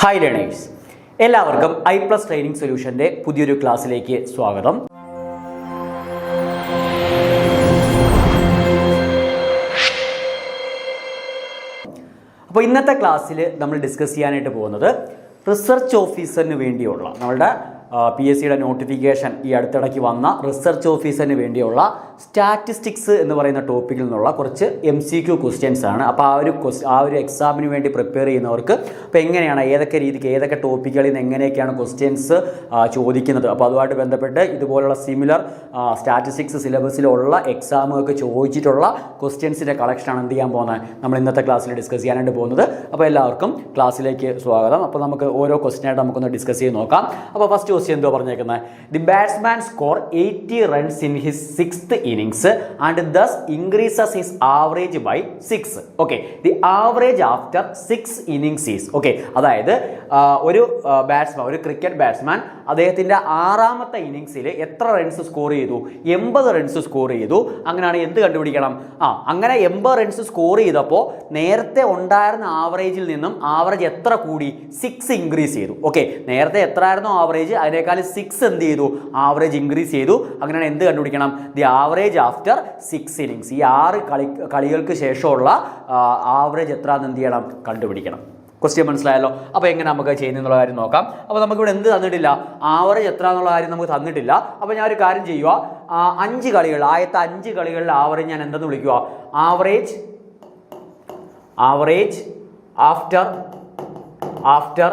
Hi learners, എല്ലാവർക്കും I+ training സൊല്യൂഷൻ്റെ പുതിയൊരു ക്ലാസ്സിലേക്ക് സ്വാഗതം. അപ്പോൾ ഇന്നത്തെ ക്ലാസ്സിൽ നമ്മൾ ഡിസ്കസ് ചെയ്യാനായിട്ട് പോകുന്നത് റിസർച്ച് ഓഫീസറിന് വേണ്ടിയുള്ള നമ്മളുടെ PSCയുടെ നോട്ടിഫിക്കേഷൻ ഈ അടുത്തിടയ്ക്ക് വന്ന റിസർച്ച് ഓഫീസറിന് വേണ്ടിയുള്ള സ്റ്റാറ്റിസ്റ്റിക്സ് എന്ന് പറയുന്ന ടോപ്പിക്കിൽ നിന്നുള്ള കുറച്ച് MCQ ക്വസ്റ്റ്യൻസ് ആണ്. അപ്പോൾ ആ ഒരു എക്സാമിന് വേണ്ടി പ്രിപ്പയർ ചെയ്യുന്നവർക്ക് അപ്പോൾ എങ്ങനെയാണ് ഏതൊക്കെ രീതിക്ക് ഏതൊക്കെ ടോപ്പിക്കുകളിൽ നിന്ന് എങ്ങനെയൊക്കെയാണ് ക്വസ്റ്റ്യൻസ് ചോദിക്കുന്നത്, അപ്പോൾ അതുമായിട്ട് ബന്ധപ്പെട്ട് ഇതുപോലുള്ള സിമിലർ സ്റ്റാറ്റിസ്റ്റിക്സ് സിലബസിലുള്ള എക്സാമുകൾക്ക് ചോദിച്ചിട്ടുള്ള ക്വസ്റ്റ്യൻസിൻ്റെ കളക്ഷനാണ് എന്ത് ചെയ്യാൻ പോകുന്നത് നമ്മൾ ഇന്നത്തെ ക്ലാസ്സിൽ ഡിസ്കസ് ചെയ്യാനായിട്ട് പോകുന്നത്. അപ്പോൾ എല്ലാവർക്കും ക്ലാസ്സിലേക്ക് സ്വാഗതം. അപ്പോൾ നമുക്ക് ഓരോ ക്വസ്റ്റ്യനായിട്ട് നമുക്കൊന്ന് ഡിസ്കസ് ചെയ്ത് നോക്കാം. അപ്പോൾ ഫസ്റ്റ് ക്വസ്റ്റ്യൻ എന്തോ പറഞ്ഞേക്കുന്നത്, the batsman score 80 runs in his 6th innings and thus increases his average by 6. Okay, the average after 6 innings is. Okay, അതായത് ഒരു ബാറ്റ്സ്മാൻ, ഒരു ക്രിക്കറ്റ് ബാറ്റ്സ്മാൻ അദ്ദേഹത്തിൻ്റെ 6ാമത്തെ ഇന്നിംഗ്സിൽ എത്ര റൺസ് സ്കോർ ചെയ്തു? 80 റൺസ് സ്കോർ ചെയ്തു. അങ്ങനെയാണ് എന്ത് കണ്ടുപിടിക്കണം? അങ്ങനെ 80 റൺസ് സ്കോർ ചെയ്തപ്പോൾ നേരത്തെ ഉണ്ടായിരുന്ന ആവറേജിൽ നിന്നും ആവറേജ് എത്ര കൂടി? 6 ഇൻക്രീസ് ചെയ്തു. ഓക്കെ, നേരത്തെ എത്ര ആയിരുന്നു ആവറേജ്, അതിനേക്കാൾ 6 എന്ത് ചെയ്തു? ആവറേജ് ഇൻക്രീസ് ചെയ്തു. അങ്ങനെയാണ് എന്ത് കണ്ടുപിടിക്കണം? The average after 6 innings. ഈ 6 കളികൾക്ക് ശേഷമുള്ള ആവറേജ് എത്ര എന്ന് എന്ത് ചെയ്യണം? കണ്ടുപിടിക്കണം. ക്വസ്റ്റ്യൻ മനസ്സിലായല്ലോ. അപ്പോൾ എങ്ങനെ നമുക്ക് ചെയ്യുന്നുള്ള കാര്യം നോക്കാം. അപ്പോൾ നമുക്കിവിടെ എന്ത് തന്നിട്ടില്ല? ആവറേജ് എത്ര എന്നുള്ള കാര്യം നമുക്ക് തന്നിട്ടില്ല. അപ്പോൾ ഞാൻ ഒരു കാര്യം ചെയ്യുക, 5 കളികൾ, ആദ്യത്തെ 5 കളികളിലെ ആവറേജ് ഞാൻ എന്തെന്ന് വിളിക്കുക? Average after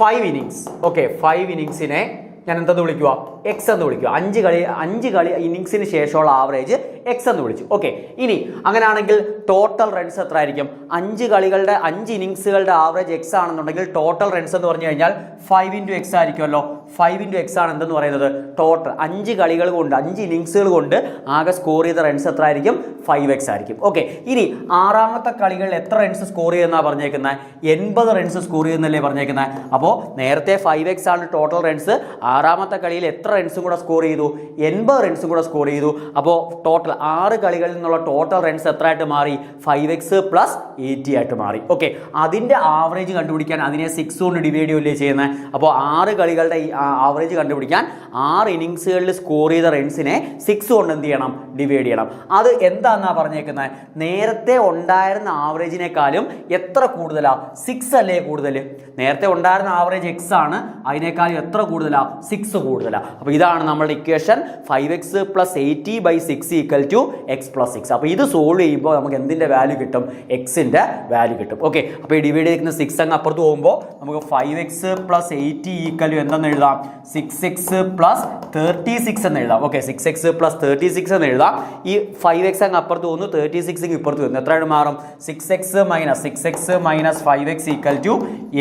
5 innings. ഓക്കെ, 5 ഇന്നിങ്സിനെ ഞാൻ എന്തെന്ന് വിളിക്കുക? എക്സ് എന്ന് വിളിക്കുക. 5 കളി ഇന്നിങ്സിന് ശേഷമുള്ള ആവറേജ് എക്സ് എന്ന് വിളിച്ചു. ഓക്കെ, ഇനി അങ്ങനെയാണെങ്കിൽ ടോട്ടൽ റൺസ് എത്ര ആയിരിക്കും? 5 ഇന്നിങ്സുകളുടെ ആവറേജ് എക്സ് ആണെന്നുണ്ടെങ്കിൽ ടോട്ടൽ റൺസ് എന്ന് പറഞ്ഞു കഴിഞ്ഞാൽ 5 × x ആയിരിക്കുമല്ലോ. 5 × x ആണ് എന്തെന്ന് പറയുന്നത്? ടോട്ടൽ 5 കളികൾ കൊണ്ട് 5 ഇന്നിങ്സുകൾ കൊണ്ട് ആകെ സ്കോർ ചെയ്ത റൺസ് എത്ര ആയിരിക്കും? 5x ആയിരിക്കും. ഓക്കെ, ഇനി 6ാമത്തെ കളികളിൽ എത്ര റൺസ് സ്കോർ ചെയ്യുന്നതാണ് പറഞ്ഞേക്കുന്നത്? 80 റൺസ് സ്കോർ ചെയ്യുന്നല്ലേ പറഞ്ഞേക്കുന്നത്. അപ്പോൾ നേരത്തെ 5x ആണ് ടോട്ടൽ റൺസ്, 6ാമത്തെ കളിയിൽ എത്ര റൺസും കൂടെ സ്കോർ ചെയ്തു? 80 റൺസും കൂടെ സ്കോർ ചെയ്തു. അപ്പോൾ ടോട്ടൽ 6 കളികളിൽ നിന്നുള്ള ടോട്ടൽ റൺസ് എത്ര ആയിട്ട് മാറി? 5x + 80 ആയിട്ട് മാറി. ഓക്കെ, അതിൻ്റെ ആവറേജ് കണ്ടുപിടിക്കാൻ അതിനെ 6 കൊണ്ട് ഡിവൈഡ് ചെയ്യുകയല്ലേ ചെയ്യുന്നത്. അപ്പോൾ 6 കളികളുടെ ആവറേജ് കണ്ടുപിടിക്കാൻ 6 ഇന്നിങ്സുകളിൽ സ്കോർ ചെയ്ത റൺസിനെ 6 കൊണ്ട് എന്ത് ചെയ്യണം? ഡിവൈഡ് ചെയ്യണം. അത് എന്താണെന്നാണ് പറഞ്ഞേക്കുന്നത്? നേരത്തെ ഉണ്ടായിരുന്ന ആവറേജിനേക്കാളും എത്ര കൂടുതലാണ്? 6 അല്ലേ കൂടുതൽ? നേരത്തെ ഉണ്ടായിരുന്ന ആവറേജ് എക്സ് ആണ്, അതിനേക്കാളും എത്ര കൂടുതലാണ്? 6 കൂടുതലാണ്. അപ്പോൾ ഇതാണ് നമ്മുടെ ഇക്വേഷൻ. 5x + 80/6 = x + 6. അപ്പോൾ ഇത് സോൾവ് ചെയ്യുമ്പോൾ നമുക്ക് എന്തിൻ്റെ വാല്യൂ കിട്ടും? എക്സിൻ്റെ വാല്യൂ കിട്ടും. ഓക്കെ, അപ്പോൾ ഈ ഡിവൈഡ് ചെയ്തിരിക്കുന്ന 6 അങ്ങ് അപ്പുറത്ത് പോകുമ്പോൾ നമുക്ക് 5x + 80 = എന്തെന്ന് എഴുതാം? 6x + 36 എന്ന് എഴുതാം. ഓക്കെ, 6x + 36 എന്ന് എഴുതാം. ഈ 5x അങ്ങ് അപ്പുറത്ത് പോകുന്നു, 36 ഇപ്പുറത്ത് വരുന്നു. എത്രയാണ് മാറും? 6x - 5x =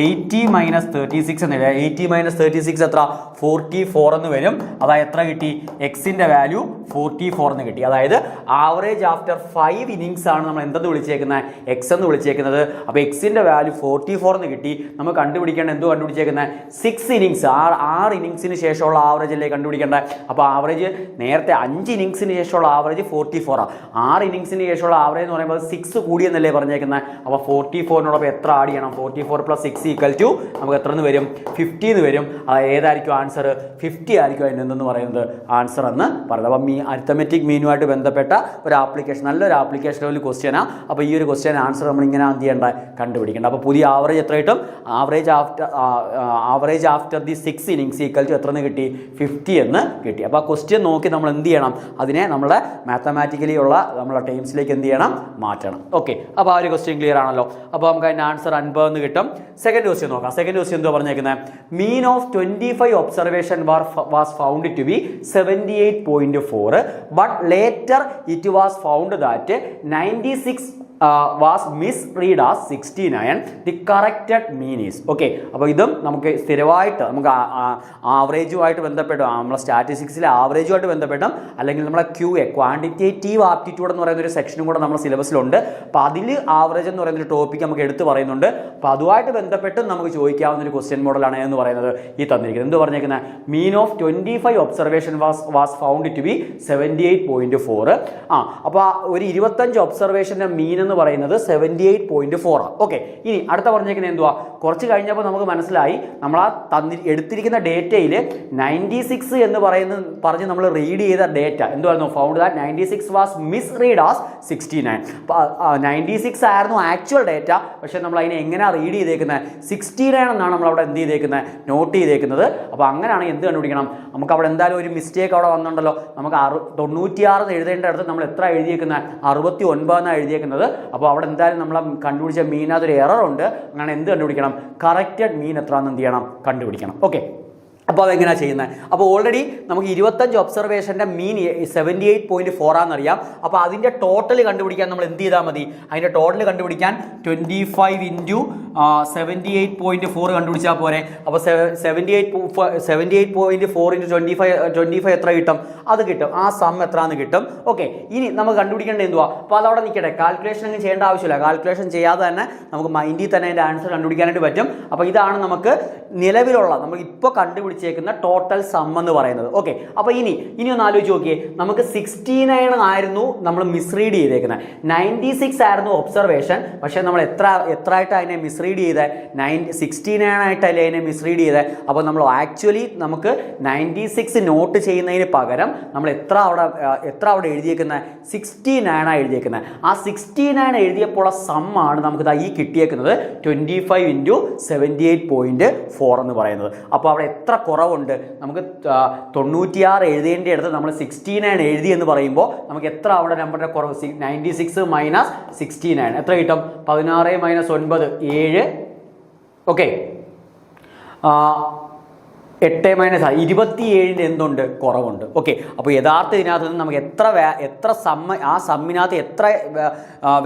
80 - 36 എന്ന് എഴുതാം. 80 - 36 എത്ര? 44 എന്ന് വരും. അതായത് എത്ര കിട്ടി? എക്സിൻ്റെ വാല്യൂ 44 എന്ന് കിട്ടി. അതായത് ആവറേജ് ആഫ്റ്റർ 5 ഇന്നിങ്സ് ആണ് നമ്മൾ എന്തെന്ന് വിളിച്ചേക്കുന്നത്? എക്സ് എന്ന് വിളിച്ചേക്കുന്നത്. അപ്പോൾ എക്സിൻ്റെ വാല്യൂ 44 എന്ന് കിട്ടി. നമ്മൾ കണ്ടുപിടിക്കേണ്ട എന്തോ കണ്ടുപിടിച്ചേക്കുന്നത്? 6 ഇന്നിങ്സ്, 6 ഇന്നിങ്സിന് ശേഷമുള്ള ആവറേജ് അല്ലേ കണ്ടുപിടിക്കേണ്ടത്. അപ്പോൾ ആവറേജ് നേരത്തെ 5 ഇന്നിങ്സിന് ശേഷമുള്ള ആവറേജ് 44 ആണ്. 6 ഇന്നിങ്സിന് ശേഷമുള്ള ആവറേജ് എന്ന് പറയുമ്പോൾ 6 കൂടിയെന്നല്ലേ പറഞ്ഞേക്കുന്നത്. അപ്പോൾ 44നോടൊപ്പം എത്ര ആഡ് ചെയ്യണം? 44 + 6 = നമുക്ക് എത്ര എന്ന് വരും? 50 എന്ന് വരും. അതായത് ഏതായിരിക്കും ആൻസർ? 50 ആയിരിക്കും അതിൻ്റെ എന്തെന്ന് പറയുന്നത് ആൻസർ എന്ന് പറയുന്നത്. അപ്പം അരിത്തമെറ്റിക് മീനുമായിട്ട് ബന്ധപ്പെട്ട ഒരു ആപ്ലിക്കേഷൻ, നല്ലൊരു ആപ്ലിക്കേഷൻ ഒരു ക്വസ്റ്റ്യനാണ്. അപ്പോൾ ഈ ഒരു ക്വസ്റ്റ്യൻ ആൻസർ നമ്മൾ ഇങ്ങനെ എന്ത് ചെയ്യേണ്ട? കണ്ടുപിടിക്കേണ്ട. അപ്പോൾ പുതിയ ആവറേജ് എത്ര കിട്ടും? ആവറേജ് ആഫ്റ്റർ ദി 6 ഇന്നിങ്സ് = എത്ര എന്ന് കിട്ടി? 50 എന്ന് കിട്ടി. അപ്പോൾ ആ ക്വസ്റ്റ്യൻ നോക്കി നമ്മൾ എന്ത് ചെയ്യണം? അതിനെ നമ്മളെ മാത്തമാറ്റിക്കലി ഉള്ള നമ്മളെ ടൈംസിലേക്ക് എന്ത് ചെയ്യണം? മാറ്റണം. ഓക്കെ, അപ്പോൾ ആ ഒരു ക്വസ്റ്റ്യൻ ക്ലിയർ ആണല്ലോ. അപ്പോൾ നമുക്ക് അതിൻ്റെ ആൻസർ 50 എന്ന് കിട്ടും. സെക്കൻഡ് ക്വസ്റ്റ്യൻ നോക്കാം. സെക്കൻഡ് ക്വസ്റ്റ്യൻ എന്തോ പറഞ്ഞേക്കുന്നത്? Mean of 25 observation was found to be 78.4, but later it was found that 96 was misread as 69. The corrected mean is. Okay, അപ്പോൾ ഇതും നമുക്ക് സ്ഥിരമായിട്ട് നമുക്ക് ആവറേജുമായിട്ട് ബന്ധപ്പെട്ടും നമ്മളെ സ്റ്റാറ്റിസ്റ്റിക്സിലെ ആവറേജുമായിട്ട് ബന്ധപ്പെട്ടും അല്ലെങ്കിൽ നമ്മളെ QA ക്വാണ്ടിറ്റേറ്റീവ് ആപ്റ്റിറ്റ്യൂഡ് എന്ന് പറയുന്ന ഒരു സെക്ഷനും കൂടെ നമ്മുടെ സിലബസിലുണ്ട്. അപ്പോൾ അതിൽ ആവറേജ് എന്ന് പറയുന്ന ഒരു ടോപ്പിക്ക് നമുക്ക് എടുത്ത് പറയുന്നുണ്ട്. അപ്പോൾ അതുമായിട്ട് ബന്ധപ്പെട്ടും നമുക്ക് ചോദിക്കാവുന്ന ഒരു ക്വസ്റ്റ്യൻ മോഡലാണ് എന്ന് പറയുന്നത് ഈ തന്നിരിക്കുന്നത്. എന്ത് പറഞ്ഞേക്കുന്നത്? Mean of 25 observation was found to be 78.4. അപ്പോൾ ഒരു 25 ഒബ്സർവേഷൻ്റെ മീൻ എന്ന് എന്ന് പറയുന്നത് 78.4 ആണ്. ഓക്കെ, ഇനി അടുത്ത പറഞ്ഞേക്കുന്നത് എന്തുവാ, കുറച്ച് കഴിഞ്ഞപ്പോൾ നമുക്ക് മനസ്സിലായി നമ്മൾ ആ എടുത്തിരിക്കുന്ന ഡേറ്റയിൽ 96 എന്ന് പറഞ്ഞ് നമ്മൾ റീഡ് ചെയ്ത ഡേറ്റ എന്തുവായിരുന്നു, found that 96 was miss read as 69. 96 ആയിരുന്നു ആക്ച്വൽ ഡേറ്റ, പക്ഷെ നമ്മൾ അതിനെ എങ്ങനെയാണ് റീഡ് ചെയ്തേക്കുന്നത്, 69 എന്നാണ് നമ്മൾ അവിടെ എന്ത് ചെയ്തേക്കുന്നത്, നോട്ട് ചെയ്തേക്കുന്നത്. അപ്പോൾ അങ്ങനെയാണെങ്കിൽ എന്ത് കണ്ടുപിടിക്കണം, നമുക്ക് അവിടെ എന്തായാലും ഒരു മിസ്റ്റേക്ക് അവിടെ വന്നിട്ടുണ്ടല്ലോ. നമുക്ക് 96 എഴുതേണ്ട അടുത്ത് നമ്മൾ എത്ര എഴുതിയേക്കുന്നത്, 69 എന്നാണ് എഴുതിയേക്കുന്നത്. അപ്പോൾ അവിടെ എന്തായാലും നമ്മൾ കണ്ടുപിടിച്ച മീനകത്തൊരു എറർ ഉണ്ട്. അങ്ങനെ എന്ത് കണ്ടുപിടിക്കണം, കറക്റ്റഡ് മീൻ എത്രയാണെന്ന് എന്ത് ചെയ്യണം, കണ്ടുപിടിക്കണം. ഓക്കെ, അപ്പോൾ അതെങ്ങനെയാണ് ചെയ്യുന്നത്? അപ്പോൾ ഓൾറെഡി നമുക്ക് 25 ഒബ്സർവേഷൻ്റെ മീൻ 78.4 ആണെന്നറിയാം. അപ്പോൾ അതിൻ്റെ ടോട്ടൽ കണ്ടുപിടിക്കാൻ നമ്മൾ എന്ത് ചെയ്താൽ മതി, അതിൻ്റെ ടോട്ടൽ കണ്ടുപിടിക്കാൻ 25 ഇൻറ്റു 78.4 കണ്ടുപിടിച്ചാൽ പോരെ. അപ്പോൾ 78.4 ഇൻറ്റു 25 എത്ര കിട്ടും, അത് കിട്ടും. ആ സം എത്രയാണെന്ന് കിട്ടും. ഓക്കെ, ഇനി നമുക്ക് കണ്ടുപിടിക്കേണ്ടത് എന്തുവാ, അപ്പോൾ അതവിടെ നിൽക്കട്ടെ, കാൽക്കുലേഷൻ ഒന്നും ചെയ്യേണ്ട ആവശ്യമില്ല. കാൽക്കുലേഷൻ ചെയ്യാതെ തന്നെ നമുക്ക് മൈൻഡിൽ തന്നെ അതിൻ്റെ ആൻസർ കണ്ടുപിടിക്കാനായിട്ട് പറ്റും. അപ്പോൾ ഇതാണ് നമുക്ക് നിലവിലുള്ള നമ്മൾ ഇപ്പോൾ കണ്ടുപിടിച്ചേക്കുന്ന ടോട്ടൽ സം എന്ന് പറയുന്നത്. ഓക്കെ, അപ്പോൾ ഇനി ഒന്ന് ആലോചിച്ച് നോക്കിയേ, നമുക്ക് 69 ആയിരുന്നു നമ്മൾ മിസ്റീഡ് ചെയ്തേക്കുന്നത്, 96 ആയിരുന്നു ഒബ്സർവേഷൻ. പക്ഷേ നമ്മൾ എത്ര ആയിട്ട് അതിനെ മിസ്റീഡ് ചെയ്തത്, 69 ആയിട്ടല്ലേ അതിനെ മിസ്റീഡ് ചെയ്തത്. അപ്പോൾ നമ്മൾ ആക്ച്വലി നമുക്ക് 96 നോട്ട് ചെയ്യുന്നതിന് പകരം നമ്മൾ എത്ര അവിടെ എഴുതിയേക്കുന്നത്, 69 എഴുതിയേക്കുന്നത്. ആ 69 എഴുതിയപ്പോൾ സമ്മാണ് നമുക്ക് ഈ കിട്ടിയേക്കുന്നത് 25 ഇൻറ്റു 78.4 എന്ന് പറയുന്നത്. അപ്പോൾ അവിടെ എത്ര കുറവുണ്ട്, നമുക്ക് 96 എഴുതേണ്ട അടുത്ത് നമ്മൾ 69 എഴുതി എന്ന് പറയുമ്പോൾ നമുക്ക് എത്ര അവിടെ നമ്പറിൻ്റെ കുറവ്, 96 മൈനസ് 69 എത്ര കിട്ടും, 16 മൈനസ് 9 7. ഓക്കെ, 8 മൈനസ് 27 എന്തുണ്ട്, കുറവുണ്ട്. ഓക്കെ, അപ്പോൾ യഥാർത്ഥ ഇതിനകത്ത് നിന്ന് നമുക്ക് എത്ര ആ സമ്മിനകത്ത് എത്ര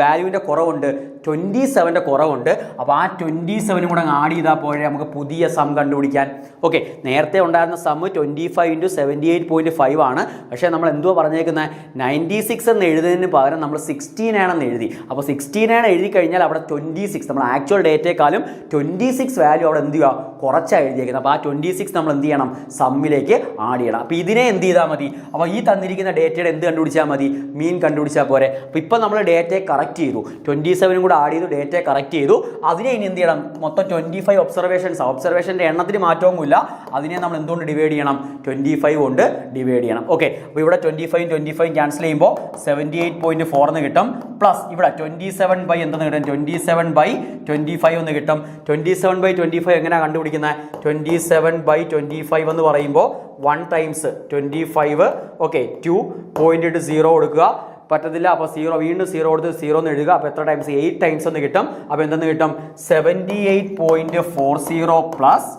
വാല്യൂവിൻ്റെ കുറവുണ്ട്, 27 കുറവുണ്ട്. അപ്പോൾ ആ 27 കൂടെ ആഡ് ചെയ്താൽ പോരെ നമുക്ക് പുതിയ സം കണ്ടുപിടിക്കാൻ. ഓക്കെ, നേരത്തെ ഉണ്ടായിരുന്ന സം 25 ഇൻറ്റു 78.5 ആണ്. പക്ഷേ നമ്മൾ എന്തുവാ പറഞ്ഞേക്കുന്നത്, 96 എന്ന് എഴുതുന്നതിന് പകരം നമ്മൾ 69 എന്ന് എഴുതി. അപ്പോൾ 69 എഴുതി കഴിഞ്ഞാൽ അവിടെ 26 നമ്മൾ ആക്ച്വൽ ഡേറ്റയെക്കാളും 26 വാല്യൂ അവിടെ എന്ത് ചെയ്യുക, കുറച്ചാണ് എഴുതിയേക്കുന്നത്. അപ്പോൾ ആ 26 നമ്മൾ എന്ത് ചെയ്യണം, സമ്മിലേക്ക് ആഡ് ചെയ്യണം. അപ്പോൾ ഇതിനെ എന്ത് ചെയ്താൽ മതി, അപ്പോൾ ഈ തന്നിരിക്കുന്ന ഡേറ്റയുടെ എന്ത് കണ്ടുപിടിച്ചാൽ മതി, മീൻ കണ്ടുപിടിച്ചാൽ പോരെ. അപ്പോൾ ഇപ്പോൾ നമ്മൾ ഡേറ്റയെ കറക്റ്റ് ചെയ്തു, 27 കൂടെ ആഡ് ചെയ്തു, ഡേറ്റയെ കറക്റ്റ് ചെയ്തു. അതിനെ ഇനി എന്ത് ചെയ്യണം, മൊത്തം 25 ഒബ്സർവേഷൻ്റെ എണ്ണത്തിന് മാറ്റമൊന്നുമില്ല. അതിനെ നമ്മൾ എന്തുകൊണ്ട് ഡിവൈഡ് ചെയ്യണം, 25 കൊണ്ട് ഡിവൈഡ് ചെയ്യണം. ഓക്കെ, അപ്പോൾ ഇവിടെ 25 ക്യാൻസൽ ചെയ്യുമ്പോൾ 78.4 എന്ന് കിട്ടും. പ്ലസ് ഇവിടെ 27 എന്തെന്ന് കിട്ടും, 27/25 എന്ന് കിട്ടും. 27/25 എങ്ങനെയാണ് കണ്ടുപിടിക്കുന്നത്, 27/25 എന്ന് പറയുമ്പോൾ 1 ടൈംസ് 25. ഓക്കെ, 2 പോയിന്റ് ഇട്ട് 0 കൊടുക്കുക, പറ്റത്തില്ല. അപ്പോൾ 0 വീണ്ടും 0 കൊടുത്ത് 0 എന്ന് എഴുതുക. അപ്പോൾ എത്ര ടൈംസ്, 8 ടൈംസ് എന്ന് കിട്ടും. അപ്പോൾ എന്തെന്ന് കിട്ടും, 78.40 പ്ലസ്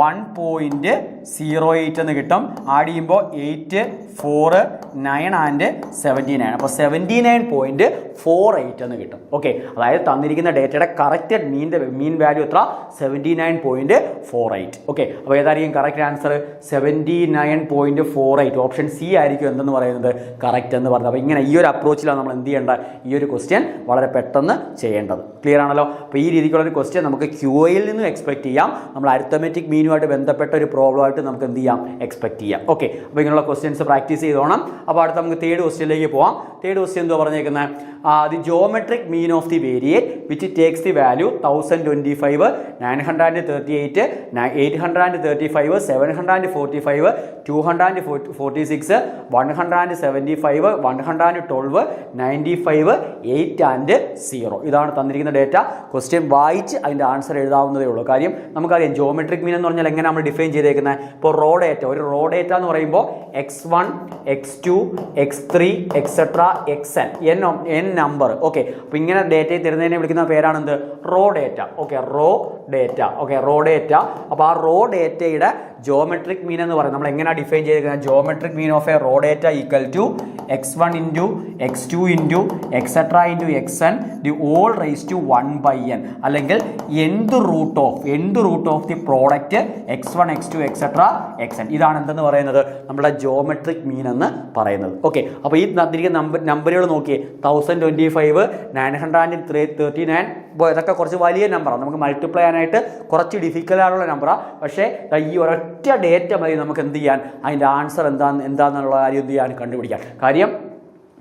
1.08 എന്ന് കിട്ടും. ആഡ് ചെയ്യുമ്പോൾ 8, 4, 9 ആൻഡ് 79. അപ്പോൾ 79.48 എന്ന് കിട്ടും. ഓക്കെ, അതായത് തന്നിരിക്കുന്ന ഡേറ്റയുടെ കറക്റ്റ് മീൻ വാല്യൂ എത്ര, 79.48. ഓക്കെ, അപ്പോൾ ഏതായിരിക്കും കറക്റ്റ് ആൻസർ, 79.48. ഓപ്ഷൻ സി ആയിരിക്കും എന്തെന്ന് പറയുന്നത് കറക്റ്റ് എന്ന് പറയുന്നത്. അപ്പോൾ ഇങ്ങനെ ഈ ഒരു അപ്രോച്ചിലാണ് നമ്മൾ എന്ത് ചെയ്യേണ്ടത്, ഈ ഒരു ക്വസ്റ്റ്യൻ വളരെ പെട്ടെന്ന് ചെയ്യേണ്ടത്. ക്ലിയർ ആണല്ലോ. അപ്പോൾ ഈ രീതിക്കുള്ളൊരു ക്വസ്റ്റ്യൻ നമുക്ക് QAയിൽ നിന്നും എക്സ്പെക്ട് ചെയ്യാം. നമ്മൾ അരിത്തമെറ്റിക് മീനുമായിട്ട് ബന്ധപ്പെട്ട ഒരു പ്രോബ്ലമായിട്ട് നമുക്ക് എന്ത് ചെയ്യാം, എക്സ്പെക്ട് ചെയ്യാം. ഓക്കെ, അപ്പോൾ ഇങ്ങനെയുള്ള ക്വസ്റ്റ്യൻസ് പ്രാക്ടീസ് ചെയ്തോണം. അപ്പോൾ അടുത്ത നമുക്ക് തേർഡ് ക്വസ്റ്റ്യനിലേക്ക് പോവാം. തേർഡ് ക്വസ്റ്റ്യൻ എന്താ പറഞ്ഞേക്കുന്നത്, the geometric mean of the variate which takes the value 1025, 938, 835, 745, 246, 175, 112, 95, 8 and 0. ഇതാണ് തന്നിരിക്കുന്ന ഡേറ്റ. ക്വസ്റ്റ്യൻ വായിച്ച് അതിൻ്റെ ആൻസർ എഴുതാവുന്നതേ ഉള്ളൂ. കാര്യം നമുക്കറിയാം ജോമെട്രിക് മീൻ എന്ന് പറഞ്ഞാൽ എങ്ങനെ നമ്മൾ ഡിഫൈൻ ചെയ്തേക്കുന്നത്. ഇപ്പോൾ റോ ഡേറ്റ, ഒരു റോ ഡേറ്റ എന്ന് പറയുമ്പോൾ x1, x2, x3, etcetera xn n number. Okay, അപ്പോൾ ഇങ്ങനെ ഡേറ്റയെ തരുന്നതിനെ വിളിക്കുന്ന പേരാണെന്ത്, raw data. Okay, raw data. Okay, raw data. അപ്പോൾ ആ റോ ഡേറ്റയുടെ ജോമെട്രിക് മീൻ എന്ന് പറയുന്നത് നമ്മൾ എങ്ങനെയാണ് ഡിഫൈൻ ചെയ്തിരിക്കുന്നത്, geometric mean of a raw data equal to x1 into x2 into etcetera into xn the whole raise to 1/n, അല്ലെങ്കിൽ എന്ത് root of the product x1, x2, etcetera xn. ഇതാണ് എന്തെന്ന് പറയുന്നത്, നമ്മുടെ ജോമെട്രിക് മീൻ എന്ന് പറയുന്നത്. Okay, അപ്പോൾ ഈ തന്നിരിക്കുന്ന നമ്പറുകൾ നോക്കിയേ, 1025, 939, ഇതൊക്കെ കുറച്ച് വലിയ നമ്പറാണ്. നമുക്ക് മൾട്ടിപ്ലൈ ചെയ്യാനായിട്ട് കുറച്ച് ഡിഫിക്കൽട്ട് ആയിട്ടുള്ള നമ്പറാണ്. പക്ഷേ ഈ ഒരൊറ്റ ഡേറ്റ മതി നമുക്ക് എന്ത് ചെയ്യാൻ, അതിൻ്റെ ആൻസർ എന്താണെന്നുള്ള കാര്യം എന്ത് ചെയ്യാൻ, കണ്ടുപിടിക്കാൻ. കാര്യം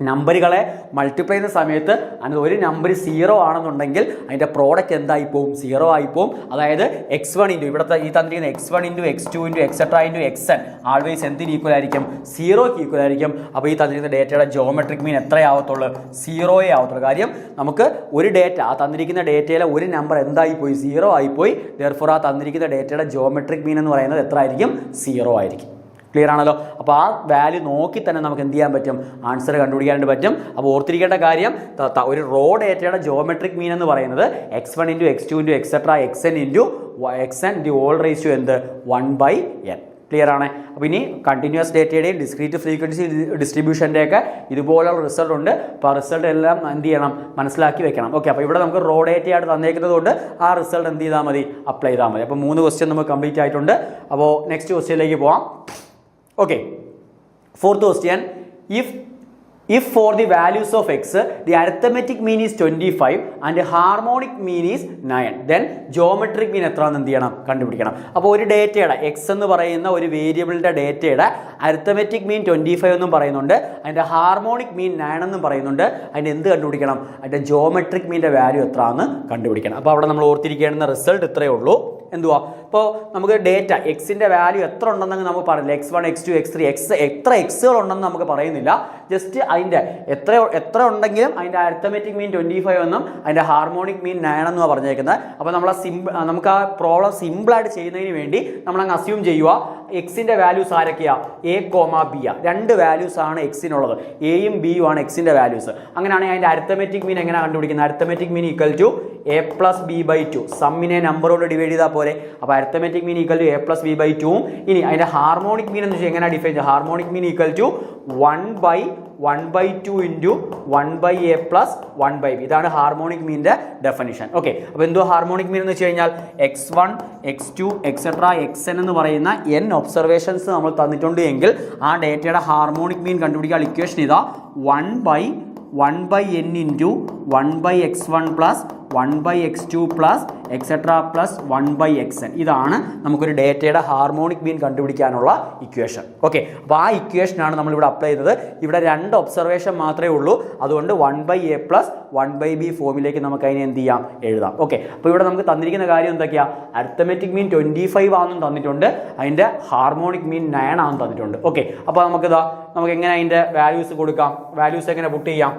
നമ്പറുകളെ മൾട്ടിപ്ലൈ ചെയ്യുന്ന സമയത്ത് അതിന് ഒരു നമ്പർ 0 ആണെന്നുണ്ടെങ്കിൽ അതിൻ്റെ പ്രോഡക്റ്റ് എന്തായിപ്പോവും 0 ആയിപ്പോവും. അതായത് x1 ഇൻറ്റു ഇവിടുത്തെ ഈ തന്നിരിക്കുന്ന x1 into x2 into etcetera into xn always എന്തിന് ഈക്വൽ ആയിരിക്കും 0ക്ക് ഈക്വൽ ആയിരിക്കും. അപ്പോൾ ഈ തന്നിരിക്കുന്ന ഡേറ്റയുടെ ജോമെട്രിക് മീൻ എത്രയാവത്തുള്ളൂ 0 ആവത്തുള്ളൂ. കാര്യം നമുക്ക് ഒരു ഡേറ്റ ആ തന്നിരിക്കുന്ന ഡേറ്റയിലെ ഒരു നമ്പർ എന്തായിപ്പോയി 0 ആയിപ്പോയി. ദെയർഫോർ ആ തന്നിരിക്കുന്ന ഡേറ്റയുടെ ജോമെട്രിക് മീൻ എന്ന് പറയുന്നത് എത്ര ആയിരിക്കും 0 ആയിരിക്കും. ക്ലിയർ ആണല്ലോ. അപ്പോൾ ആ വാല്യൂ നോക്കി തന്നെ നമുക്ക് എന്ത് ചെയ്യാൻ പറ്റും ആൻസർ കണ്ടുപിടിക്കാനായിട്ട് പറ്റും. അപ്പോൾ ഓർത്തിരിക്കേണ്ട കാര്യം ഒരു റോ ഡേറ്റയുടെ ജോമെട്രിക് മീൻ എന്ന് പറയുന്നത് x1 into x2 into etcetera xn into into whole raise to എന്ത് 1/n. ക്ലിയർ ആണ്. അപ്പോൾ ഇനി കണ്ടിന്യൂസ് ഡേറ്റയുടെയും ഡിസ്ക്രീറ്റ് ഫ്രീക്വൻസി ഡിസ്ട്രിബ്യൂഷൻ്റെ ഒക്കെ ഇതുപോലുള്ള റിസൾട്ട് ഉണ്ട്. അപ്പോൾ ആ റിസൾട്ട് എല്ലാം എന്ത് ചെയ്യണം മനസ്സിലാക്കി വെക്കണം. ഓക്കെ, അപ്പോൾ ഇവിടെ നമുക്ക് റോ ഡേറ്റയായിട്ട് തന്നേക്കുന്നത് കൊണ്ട് ആ റിസൾട്ട് എന്ത് ചെയ്താൽ മതി അപ്ലൈ ചെയ്താൽ മതി. അപ്പോൾ 3 ക്വസ്റ്റ്യൻ നമുക്ക് കംപ്ലീറ്റ് ആയിട്ടുണ്ട്. അപ്പോൾ നെക്സ്റ്റ് ക്വസ്റ്റ്യനിലേക്ക് പോവാം. Okay, fourth question, if for the values of x the arithmetic mean is 25 and the harmonic mean is 9, then geometric mean എത്രയാണെന്ന് എന്ത് ചെയ്യണം കണ്ടുപിടിക്കണം. അപ്പോൾ ഒരു ഡേറ്റയുടെ x എന്ന് പറയുന്ന ഒരു വേരിയബിളിൻ്റെ ഡേറ്റയുടെ അരിത്തമെറ്റിക് മീൻ 25 എന്നും പറയുന്നുണ്ട്, അതിൻ്റെ ഹാർമോണിക് മീൻ 9 എന്നും പറയുന്നുണ്ട്. അതിൻ്റെ എന്ത് കണ്ടുപിടിക്കണം അതിൻ്റെ ജോമെട്രിക് മീൻ്റെ വാല്യൂ എത്രയാണെന്ന് കണ്ടുപിടിക്കണം. അപ്പോൾ അവിടെ നമ്മൾ ഓർത്തിരിക്കേണ്ടുന്ന റിസൾട്ട് ഇത്രയേ ഉള്ളൂ. എന്തുവാ ഇപ്പോൾ നമുക്ക് ഡേറ്റ എക്സിൻ്റെ വാല്യൂ എത്ര ഉണ്ടെന്ന് നമുക്ക് പറയില്ല. x1 x2 x3 എത്ര എക്സുകൾ ഉണ്ടെന്ന് നമുക്ക് പറയുന്നില്ല. ജസ്റ്റ് അതിൻ്റെ എത്ര ഉണ്ടെങ്കിലും അതിൻ്റെ അരിത്തമെറ്റിക് മീൻ 25 എന്നും അതിൻ്റെ ഹാർമോണിക് മീൻ 9 എന്നുമാണ് പറഞ്ഞേക്കുന്നത്. അപ്പോൾ നമുക്ക് ആ പ്രോബ്ലം സിമ്പിളായിട്ട് ചെയ്യുന്നതിന് വേണ്ടി നമ്മളങ്ങ് അസ്യൂം ചെയ്യുക എക്സിൻ്റെ വാല്യൂസ് ആരൊക്കെയാണ് a, b ആ. 2 വാല്യൂസ് ആണ് എക്സിനുള്ളത്, എയും ബിയും ആണ് എക്സിൻ്റെ വാല്യൂസ്. അങ്ങനെയാണെങ്കിൽ അതിൻ്റെ അരിത്തമെറ്റിക് മീൻ എങ്ങനെ കണ്ടുപിടിക്കുന്നത്? Arithmetic mean equal to a+b/2. സമ്മിനെ നമ്പർ കൊണ്ട് ഡിവൈഡ് ചെയ്താൽ പോലെ. അപ്പോൾ arithmetic mean equal to a+b/2. ഇനി അതിൻ്റെ ഹാർമോണിക് മീൻ എന്ന് വെച്ചാൽ എങ്ങനെ ഡിഫൈൻ ചെയ്യുക? Harmonic mean equal to 1/1/2 into 1/a plus 1/b. ഇതാണ് ഹാർമോണിക് മീനിൻ്റെ ഡെഫിനിഷൻ. ഓക്കെ, അപ്പോൾ എന്തോ ഹാർമോണിക് മീൻ എന്ന് വെച്ച് കഴിഞ്ഞാൽ x1 x2 എക്സെട്ര xn എന്ന് പറയുന്ന n ഒബ്സർവേഷൻസ് നമ്മൾ തന്നിട്ടുണ്ട് എങ്കിൽ ആ ഡേറ്റയുടെ ഹാർമോണിക് മീൻ കണ്ടുപിടിക്കാൻ ഇക്വേഷൻ ഇതാ 1/1/n into 1/x1 plus 1/x2 plus etcetera plus 1/xn. ഇതാണ് നമുക്കൊരു ഡേറ്റയുടെ ഹാർമോണിക് മീൻ കണ്ടുപിടിക്കാനുള്ള ഇക്വേഷൻ. ഓക്കെ, അപ്പോൾ ആ ഇക്വേഷനാണ് നമ്മളിവിടെ അപ്ലൈ ചെയ്തത്. ഇവിടെ 2 ഒബ്സർവേഷൻ മാത്രമേ ഉള്ളൂ, അതുകൊണ്ട് 1/a പ്ലസ് 1/b ഫോമിലേക്ക് നമുക്ക് അതിനെ എന്ത് ചെയ്യാം എഴുതാം. ഓക്കെ, അപ്പോൾ ഇവിടെ നമുക്ക് തന്നിരിക്കുന്ന കാര്യം എന്തൊക്കെയാണ്? അരിത്തമെറ്റിക് മീൻ 25 ആണെന്നും തന്നിട്ടുണ്ട്, അതിൻ്റെ ഹാർമോണിക് മീൻ 9 ആണെന്നും തന്നിട്ടുണ്ട്. ഓക്കെ, അപ്പോൾ നമുക്ക് എങ്ങനെ അതിൻ്റെ വാല്യൂസ് കൊടുക്കാം? വാല്യൂസ് എങ്ങനെ പുട്ട് ചെയ്യാം?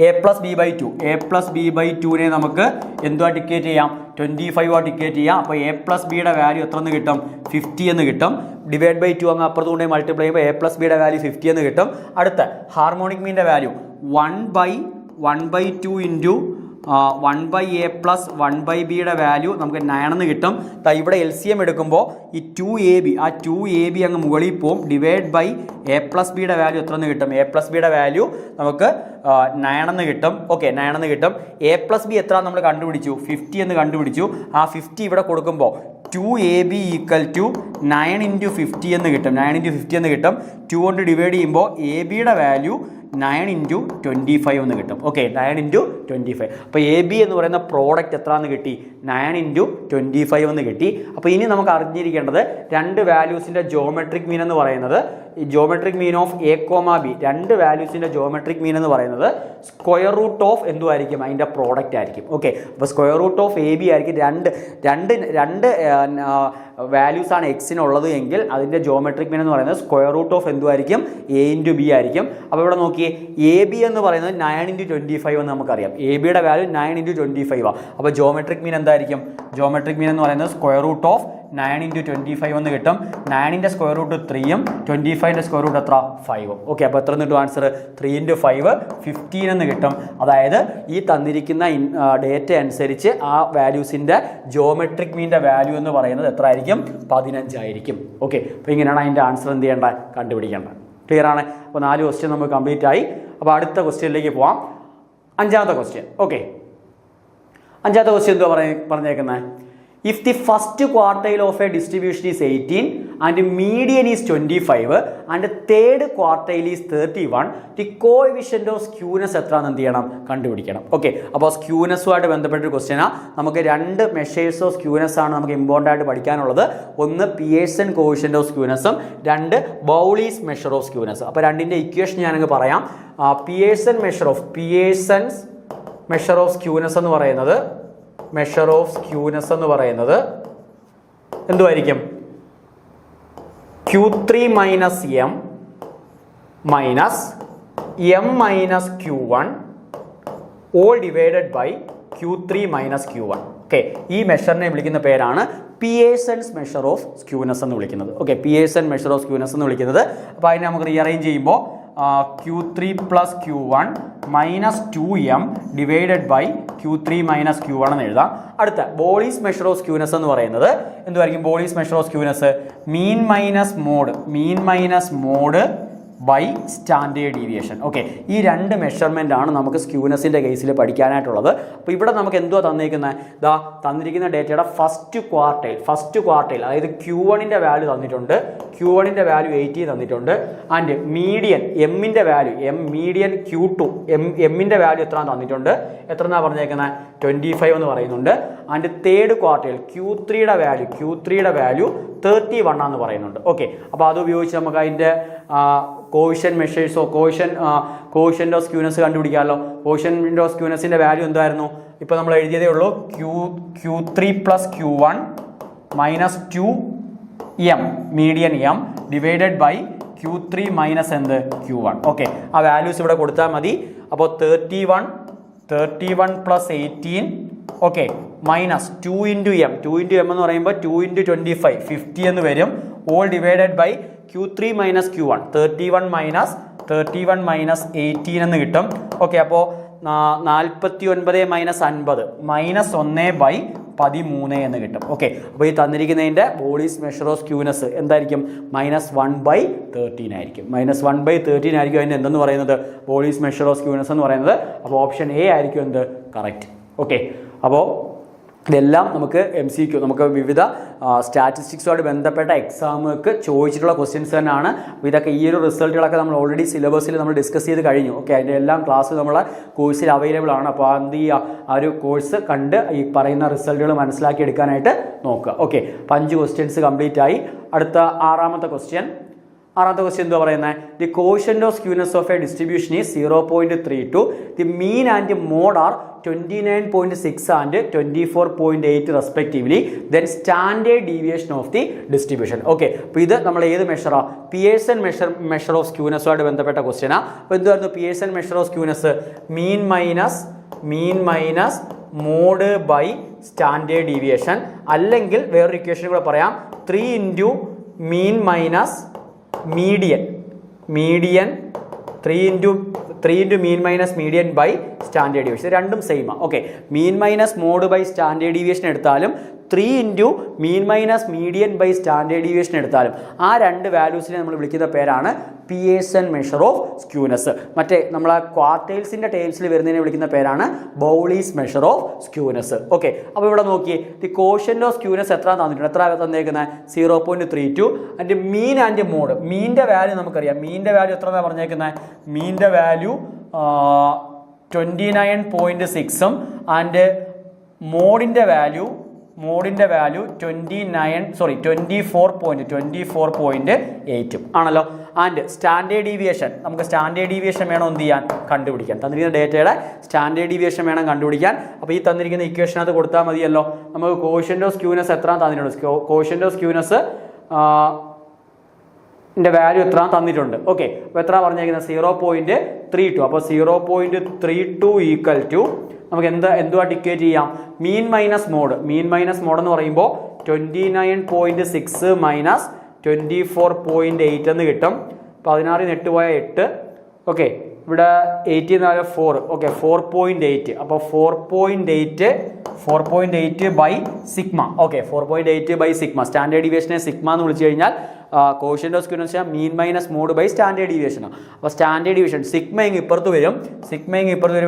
a+b/2 നമുക്ക് എന്തുവാ ടിക്കേറ്റ് ചെയ്യാം? 25 ടിക്കേറ്റ് ചെയ്യാം. അപ്പോൾ a+bയുടെ വാല്യൂ എത്ര എന്ന് കിട്ടും? 50 എന്ന് കിട്ടും. ഡിവൈഡ് ബൈ 2 അങ്ങ് അപ്പുറത്ത് കൊണ്ട് മൾട്ടിപ്ലൈ ചെയ്യുമ്പോൾ a+bയുടെ വാല്യൂ 50 എന്ന് കിട്ടും. അടുത്ത ഹാർമോണിക് മീൻ്റെ വാല്യൂ 1/1/2 ഇൻറ്റു 1/a പ്ലസ് 1/bയുടെ വാല്യൂ നമുക്ക് 9 എന്ന് കിട്ടും. ഇവിടെ LCM എടുക്കുമ്പോൾ ഈ 2ab ആ 2ab അങ്ങ് മുകളിൽ പോവും. ഡിവൈഡ് ബൈ a+bയുടെ വാല്യൂ എത്ര എന്ന് കിട്ടും? a+bയുടെ വാല്യൂ നമുക്ക് 9 എന്ന് കിട്ടും. ഓക്കെ, 9 എന്ന് കിട്ടും. a+b എത്ര നമ്മൾ കണ്ടുപിടിച്ചു? 50 എന്ന് കണ്ടുപിടിച്ചു. ആ 50 ഇവിടെ കൊടുക്കുമ്പോൾ 2ab ഈക്വൽ ടു 9 ഇൻറ്റു 50 എന്ന് കിട്ടും. 9 ഇൻറ്റു 50 എന്ന് കിട്ടും. 2 കൊണ്ട് ഡിവൈഡ് ചെയ്യുമ്പോൾ ab-യുടെ വാല്യൂ 9 ഇൻറ്റു 25 എന്ന് കിട്ടും. Okay, 9 into 25. അപ്പോൾ ab എന്ന് പറയുന്ന പ്രോഡക്റ്റ് എത്ര എന്ന് കിട്ടി? 9 ഇൻറ്റു 25 എന്ന് കിട്ടി. അപ്പോൾ ഇനി നമുക്ക് അറിഞ്ഞിരിക്കേണ്ടത് 2 വാല്യൂസിൻ്റെ ജോമെട്രിക് മീൻ എന്ന് പറയുന്നത് geometric mean of a, b 2 വാല്യൂസിൻ്റെ ജോമെട്രിക് മീൻ എന്ന് പറയുന്നത് സ്ക്വയർ റൂട്ട് ഓഫ് എന്തുമായിരിക്കും? അതിൻ്റെ പ്രോഡക്റ്റ് ആയിരിക്കും. ഓക്കെ, അപ്പോൾ സ്ക്വയർ റൂട്ട് ഓഫ് ab ആയിരിക്കും. രണ്ട് വാല്യൂസ് ആണ് എക്സിനുള്ളത് എങ്കിൽ അതിൻ്റെ ജോമെട്രിക് മീൻ എന്ന് പറയുന്നത് സ്ക്വയർ റൂട്ട് ഓഫ് എന്തുമായിരിക്കും? a ഇൻറ്റു b ആയിരിക്കും. അപ്പോൾ ഇവിടെ നോക്കിയേ, ab എന്ന് പറയുന്നത് 9 ഇൻറ്റു 25 എന്ന് നമുക്കറിയാം. ab-യുടെ വാല്യൂ 9 ഇൻറ്റു 25 ആണ്. അപ്പോൾ ജോമെട്രിക് മീൻ എന്തായിരിക്കും? ജോമെട്രിക് മീൻ എന്ന് പറയുന്നത് സ്ക്വയർ റൂട്ട് ഓഫ് 9 ഇൻറ്റു 25 എന്ന് കിട്ടും. 9ൻ്റെ സ്ക്വയർ റൂട്ട് 3ഉം 25ൻ്റെ സ്ക്വയർ റൂട്ട് എത്ര? 5ഉം. ഓക്കെ, അപ്പോൾ എത്ര കിട്ടും ആൻസർ? 3 ഇൻറ്റു 5 15 എന്ന് കിട്ടും. അതായത് ഈ തന്നിരിക്കുന്ന ഡേറ്റ അനുസരിച്ച് ആ വാല്യൂസിൻ്റെ ജോമെട്രിക് മീൻ്റെ വാല്യൂ എന്ന് പറയുന്നത് എത്ര ആയിരിക്കും? 15 ആയിരിക്കും. ഓക്കെ, അപ്പോൾ ഇങ്ങനെയാണ് അതിൻ്റെ ആൻസർ എന്ത് ചെയ്യേണ്ടത്? കണ്ടുപിടിക്കേണ്ടത്. ക്ലിയർ ആണ്. അപ്പോൾ 4 ക്വസ്റ്റ്യൻ നമുക്ക് കംപ്ലീറ്റ് ആയി. അപ്പോൾ അടുത്ത ക്വസ്റ്റ്യനിലേക്ക് പോവാം. 5ാമത്തെ ക്വസ്റ്റ്യൻ. ഓക്കെ, 5ാമത്തെ ക്വസ്റ്റ്യൻ എന്തുവാ പറഞ്ഞേക്കുന്നത്? if the first quartile of a distribution is 18 and median is 25 and third quartile is 31, the coefficient of skewness എത്രയാണെന്ന് എന്ത് ചെയ്യണം? കണ്ടുപിടിക്കണം. ഓക്കെ, അപ്പോൾ സ്ക്യൂനെസ്സുമായിട്ട് ബന്ധപ്പെട്ടൊരു ക്വസ്റ്റ്യനാണ്. നമുക്ക് രണ്ട് മെഷേഴ്സ് ഓഫ് സ്ക്യൂനെസ് ആണ് നമുക്ക് ഇമ്പോർട്ടൻ്റ് ആയിട്ട് പഠിക്കാനുള്ളത്. ഒന്ന് പിയേഴ്സൺ കോഎഫിഷ്യന്റ് ഓഫ് സ്ക്യൂനെസ്സും രണ്ട് ബൗളീസ് മെഷർ ഓഫ് സ്ക്യൂനെസ്. അപ്പോൾ രണ്ടിൻ്റെ ഇക്വേഷൻ ഞാനങ്ങ് പറയാം. പിയേഴ്സൺ മെഷർ ഓഫ് സ്ക്യൂനെസ് എന്ന് പറയുന്നത് എന്തുമായിരിക്കും? Q3 minus M minus M minus Q1 all divided by Q3 minus Q1. Okay, ഈ മെഷറിനെ വിളിക്കുന്ന പേരാണ് പിയേഴ്സൺസ് മെഷർ ഓഫ് സ്ക്യൂനെസ് എന്ന് വിളിക്കുന്നത്. Okay, Pearson measure of skewness എന്ന് വിളിക്കുന്നത്. അപ്പോൾ അതിനെ നമുക്ക് റീഅറേഞ്ച് ചെയ്യുമ്പോൾ Q3 plus Q1 minus 2M divided by Q3 minus Q1 എന്ന് എഴുതാം. അടുത്ത ബോളീസ് മെഷർ ഓഫ് സ്ക്യൂനെസ് എന്ന് പറയുന്നത് എന്തുമായിരിക്കും? Bowley's measure of skewness mean minus mode by standard deviation. Okay, ഈ രണ്ട് മെഷർമെൻ്റ് ആണ് നമുക്ക് സ്ക്യൂനെസിൻ്റെ കേസിൽ പഠിക്കാനായിട്ടുള്ളത്. അപ്പോൾ ഇവിടെ നമുക്ക് എന്തുവാ തന്നിരിക്കുന്നത്? ദാ തന്നിരിക്കുന്ന ഡേറ്റയുടെ ഫസ്റ്റ് ക്വാർട്ടൈൽ അതായത് Q1ൻ്റെ വാല്യൂ തന്നിട്ടുണ്ട്. Q1ൻ്റെ വാല്യൂ 80 തന്നിട്ടുണ്ട്. ആൻഡ് മീഡിയൻ എമ്മിൻ്റെ വാല്യൂ മീഡിയൻ Q2 എമ്മിൻ്റെ വാല്യൂ എത്ര തന്നിട്ടുണ്ട്? എത്രന്നാണ് പറഞ്ഞേക്കുന്നത്? 25 എന്ന് പറയുന്നുണ്ട്. ആൻഡ് തേർഡ് ക്വാർട്ടൈൽ Q3യുടെ വാല്യൂ 31 ആണെന്ന് പറയുന്നുണ്ട്. ഓക്കെ, അപ്പോൾ അത് ഉപയോഗിച്ച് നമുക്ക് അതിൻ്റെ കോഷ്യന്റ് മെഷേഴ്സോ കോഷ്യന്റ് ഓഫ് സ്ക്യൂനെസ് കണ്ടുപിടിക്കാമല്ലോ. കോഷ്യന്റ് ഓഫ് സ്ക്യൂനെസിന്റെ വാല്യൂ എന്തായിരുന്നു? ഇപ്പോൾ നമ്മൾ എഴുതിയതേ ഉള്ളൂ. Q3 plus Q1 minus 2M median M divided by Q3 minus എന്ത്? Q1. ഓക്കെ, ആ വാല്യൂസ് ഇവിടെ കൊടുത്താൽ മതി. അപ്പോൾ 31 plus 18 okay minus 2 into M എന്ന് പറയുമ്പോൾ 2 ഇൻറ്റു 25 50 എന്ന് വരും. Whole divided by Q3 minus Q1 31 minus 18 എന്ന് കിട്ടും. ഓക്കെ, അപ്പോൾ 49 മൈനസ് 50 മൈനസ് 1/13 എന്ന് കിട്ടും. ഓക്കെ, അപ്പോൾ ഈ തന്നിരിക്കുന്നതിൻ്റെ ബോളീസ് മെഷർ ഓഫ് സ്ക്യൂനെസ് എന്തായിരിക്കും? -1/13 ആയിരിക്കും. -1/13 ആയിരിക്കും അതിൻ്റെ എന്തെന്ന് പറയുന്നത്? ബോളീസ് മെഷർ ഓഫ് സ്ക്യൂനെസ് എന്ന് പറയുന്നത്. അപ്പോൾ ഓപ്ഷൻ എ ആയിരിക്കും എന്ത്? കറക്റ്റ്. ഓക്കെ, അപ്പോൾ ഇതെല്ലാം നമുക്ക് MCQ നമുക്ക് വിവിധ സ്റ്റാറ്റിസ്റ്റിക്സുമായിട്ട് ബന്ധപ്പെട്ട എക്സാമുകൾക്ക് ചോദിച്ചിട്ടുള്ള ക്വസ്റ്റ്യൻസ് തന്നെയാണ്. അപ്പോൾ ഇതൊക്കെ ഈ ഒരു റിസൾട്ടുകളൊക്കെ നമ്മൾ ഓൾറെഡി സിലബസിൽ നമ്മൾ ഡിസ്കസ് ചെയ്ത് കഴിഞ്ഞു. ഓക്കെ, അതിൻ്റെ എല്ലാം ക്ലാസ് നമ്മളെ കോഴ്സിൽ അവൈലബിൾ ആണ്. അപ്പോൾ എന്ത് ചെയ്യുക? ആ ഒരു കോഴ്സ് കണ്ട് ഈ പറയുന്ന റിസൾട്ടുകൾ മനസ്സിലാക്കി എടുക്കാനായിട്ട് നോക്കുക. ഓക്കെ, 5 ക്വസ്റ്റ്യൻസ് കംപ്ലീറ്റ് ആയി. അടുത്ത ആറാമത്തെ ക്വസ്റ്റ്യൻ എന്താ പറയുന്നത്? The quotient of skewness of a distribution is 0.32. The mean and mode are 29.6 and 24.8 respectively. Then standard deviation of the distribution. Okay, അപ്പോൾ ഇത് നമ്മൾ ഏത് മെഷറാണ്? പിയേഴ്സൺ മെഷർ ഓഫ് സ്ക്യൂനെസ്സുമായിട്ട് ബന്ധപ്പെട്ട ക്വസ്റ്റ്യനാണ്. അപ്പോൾ എന്തുവായിരുന്നു Pearson measure of skewness? Mean minus mode by standard deviation. അല്ലെങ്കിൽ വേറൊരു ഇക്വേഷൻ കൂടെ പറയാം, 3 into mean minus median 3 into mean minus median by standard deviation. രണ്ടും സെയിമാണ്. Okay, mean minus mode by standard deviation എടുത്താലും 3 into mean minus median by standard deviation എടുത്താലും ആ രണ്ട് വാല്യൂസിനെ നമ്മൾ വിളിക്കുന്ന പേരാണ് പിയേഴ്സൺ മെഷർ ഓഫ് സ്ക്യൂനെസ്. മറ്റേ നമ്മളെ ക്വാർട്ടൈൽസിൻ്റെ ടേംസിൽ വരുന്നതിനെ വിളിക്കുന്ന പേരാണ് Bowley's measure of skewness. Okay, അപ്പോൾ ഇവിടെ നോക്കി ദി കോഷ്യന്റ് ഓഫ് സ്ക്യൂനെസ് എത്ര തന്നേക്കുന്നത്? 0.32. And mean and mode. മീൻ്റെ വാല്യൂ നമുക്കറിയാം. മീൻ്റെ വാല്യൂ എത്ര പറഞ്ഞേക്കുന്നത്? മീൻ്റെ വാല്യൂ 29.6ഉം ആൻഡ് മോഡിൻ്റെ വാല്യൂ 24.8 ആണല്ലോ. ആൻഡ് സ്റ്റാൻഡേർഡ് ഡീവിയേഷൻ നമുക്ക് സ്റ്റാൻഡേർഡ് ഡീവിയേഷൻ വേണം എന്ത് ചെയ്യാൻ? കണ്ടുപിടിക്കാൻ. തന്നിരിക്കുന്ന ഡേറ്റയുടെ സ്റ്റാൻഡേർഡ് ഡീവിയേഷൻ വേണം കണ്ടുപിടിക്കാൻ. അപ്പോൾ ഈ തന്നിരിക്കുന്ന ഇക്വേഷനകത്ത് കൊടുത്താൽ മതിയല്ലോ. നമുക്ക് കോഷ്യന്റ് ഓഫ് സ്ക്യൂനെസ് എത്ര തന്നിട്ടുണ്ട്? കോഷ്യന്റ് ഓഫ് സ്ക്യൂനെസ് വാല്യൂ എത്ര തന്നിട്ടുണ്ട്? ഓക്കെ, അപ്പോൾ എത്ര പറഞ്ഞേക്കുന്നത്? 0.32. അപ്പോൾ 0.32 ഈക്വൽ ടു നമുക്ക് എന്തുവാ ഡിക്കേറ്റ് ചെയ്യാം? മീൻ മൈനസ് മോഡ് എന്ന് പറയുമ്പോൾ 29.6 മൈനസ് 24.8 എന്ന് കിട്ടും. 16 8 പോയ 8. ഓക്കെ, ഇവിടെ 18 4. ഓക്കെ, 4.8. അപ്പോൾ 4.8 by sigma. Okay, 4.8 by sigma. Standard ഡീവിയേഷനെ സിഗ്മ എന്ന് വിളിച്ചു കഴിഞ്ഞാൽ coefficient of skewness mean minus mode by standard ഡീവിയേഷനാണ്. അപ്പോൾ സ്റ്റാൻഡേർഡ് ഡീവിയേഷൻ സിഗ്മ ഇപ്പുറത്ത് വരും,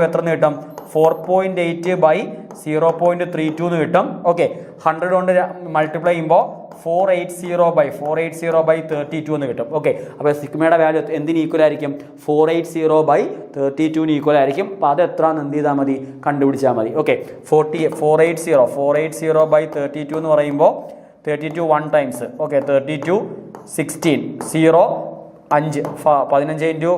എത്ര എന്ന് കിട്ടും 4.8 ബൈ 0.32 എന്ന് കിട്ടും. ഓക്കെ, 100 കൊണ്ട് മൾട്ടിപ്ലൈ ചെയ്യുമ്പോൾ 480 ബൈ 32 എന്ന് കിട്ടും. ഓക്കെ, അപ്പോൾ സിഗ്മയുടെ വാല്യൂ എന്തിന് ഈക്വൽ ആയിരിക്കും? 480 ബൈ 32 ഈക്വൽ ആയിരിക്കും. അപ്പോൾ അത് എത്രയാണെന്ന് എന്ത് ചെയ്താൽ മതി? കണ്ടുപിടിച്ചാൽ മതി. ഓക്കെ, 480 ബൈ 32 എന്ന് പറയുമ്പോൾ 32 1 ടൈംസ്. ഓക്കെ, 32 16 0 5 15 ഇൻറ്റു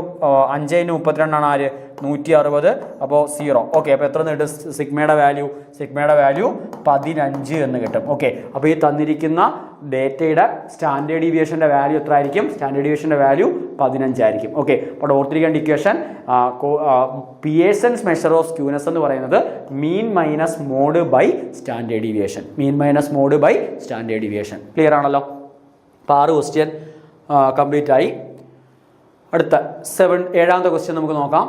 5 ഇൻറ്റു 32 ആണ് ആര്? 160. അപ്പോൾ 0. ഓക്കെ, അപ്പോൾ എത്ര കിട്ടും സിഗ്മയുടെ വാല്യൂ? 15 എന്ന് കിട്ടും. ഓക്കെ, അപ്പോൾ ഈ തന്നിരിക്കുന്ന ഡേറ്റയുടെ സ്റ്റാൻഡേർഡ് ഡീവിയേഷൻ്റെ വാല്യൂ എത്ര ആയിരിക്കും? സ്റ്റാൻഡേർഡ് ഡീവിയേഷൻ്റെ വാല്യൂ 15 ആയിരിക്കും. ഓക്കെ, അപ്പോൾ ഓർത്തിരിക്കേണ്ട equation Pearson's measure of skewness എന്ന് പറയുന്നത് mean minus mode by standard deviation. Clear ആണല്ലോ? അപ്പോൾ 6 ക്വസ്റ്റ്യൻ കംപ്ലീറ്റ് ആയി. അടുത്ത 7ാമത്തെ ക്വസ്റ്റ്യൻ നമുക്ക് നോക്കാം.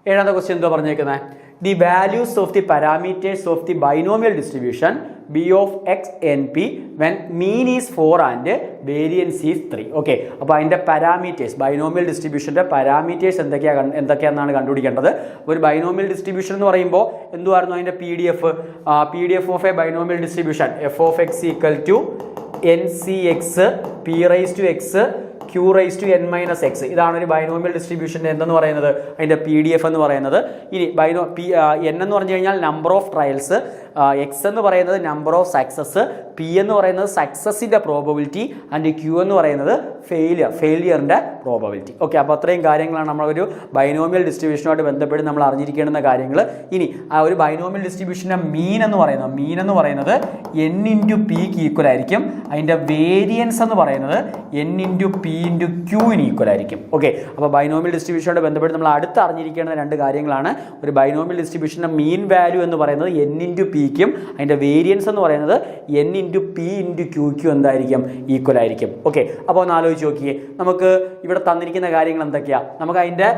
7ാമത്തെ ക്വസ്റ്റ്യൻ എന്താ പറഞ്ഞേക്കുന്നത്? The values of the parameters of the binomial distribution b of x n p when mean is 4 and variance is 3. Okay, അപ്പോൾ അതിൻ്റെ പാരാമീറ്റേഴ്സ്, ബൈനോമിയൽ ഡിസ്ട്രിബ്യൂഷൻ്റെ പാരാമീറ്റേഴ്സ് എന്തൊക്കെയാണെന്നാണ് കണ്ടുപിടിക്കേണ്ടത്. ഒരു ബൈനോമിയൽ ഡിസ്ട്രിബ്യൂഷൻ എന്ന് പറയുമ്പോൾ എന്തുവായിരുന്നു അതിൻ്റെ P D F of a binomial distribution f of x equal to n c x p raise to x q raise to n minus x. ഇതാണ് ഒരു ബൈനോമിയൽ ഡിസ്ട്രിബ്യൂഷൻ്റെ എന്തെന്ന് പറയുന്നത്? അതിൻ്റെ PDF എന്ന് പറയുന്നത്. ഇനി എൻ എന്ന് പറഞ്ഞു കഴിഞ്ഞാൽ നമ്പർ ഓഫ് ട്രയൽസ്, എക്സ് എന്ന് പറയുന്നത് നമ്പർ ഓഫ് സക്സസ്, പി എന്ന് പറയുന്നത് സക്സസിൻ്റെ പ്രോബബിലിറ്റി ആൻഡ് ക്യൂ എന്ന് പറയുന്നത് ഫെയിലിയറിൻ്റെ പ്രോബബിലിറ്റി. ഓക്കെ, അപ്പോൾ അത്രയും കാര്യങ്ങളാണ് നമ്മളൊരു ബൈനോമിയൽ ഡിസ്ട്രിബ്യൂഷനുമായിട്ട് ബന്ധപ്പെട്ട് നമ്മൾ അറിഞ്ഞിരിക്കേണ്ടുന്ന കാര്യങ്ങൾ. ഇനി ആ ഒരു ബൈനോമിയൽ ഡിസ്ട്രിബ്യൂഷൻ്റെ മീൻ എന്ന് പറയുന്നത് എൻ ഇൻറ്റു പിക്ക് ഈക്വൽ ആയിരിക്കും. അതിൻ്റെ വേരിയൻസ് എന്ന് പറയുന്നത് എൻ ഇൻറ്റു പി ഇൻറ്റു ക്യൂവിന് ഈക്വൽ ആയിരിക്കും. ഓക്കെ, അപ്പോൾ ബൈനോമിയൽ ഡിസ്ട്രിബ്യൂഷനുമായിട്ട് ബന്ധപ്പെട്ട് നമ്മൾ അടുത്ത് അറിഞ്ഞിരിക്കേണ്ട 2 കാര്യങ്ങളാണ്. ഒരു ബൈനോമിയൽ ഡിസ്ട്രിബ്യൂഷൻ്റെ മീൻ വാല്യൂ എന്ന് പറയുന്നത് എൻ ഇൻറ്റു പിക്കും അതിൻ്റെ വേരിയൻസ് എന്ന് പറയുന്നത് എൻ ഇൻറ്റു പി ഇൻറ്റു ക്യൂക്കും എന്തായിരിക്കും? ഈക്വൽ ആയിരിക്കും. ഓക്കെ, അപ്പോൾ ഒന്ന് ആലോചിച്ച് നോക്കിയേ. നമുക്ക് ഇവിടെ തന്നിരിക്കുന്ന കാര്യങ്ങൾ എന്തൊക്കെയാണ്? നമുക്ക് അതിൻ്റെ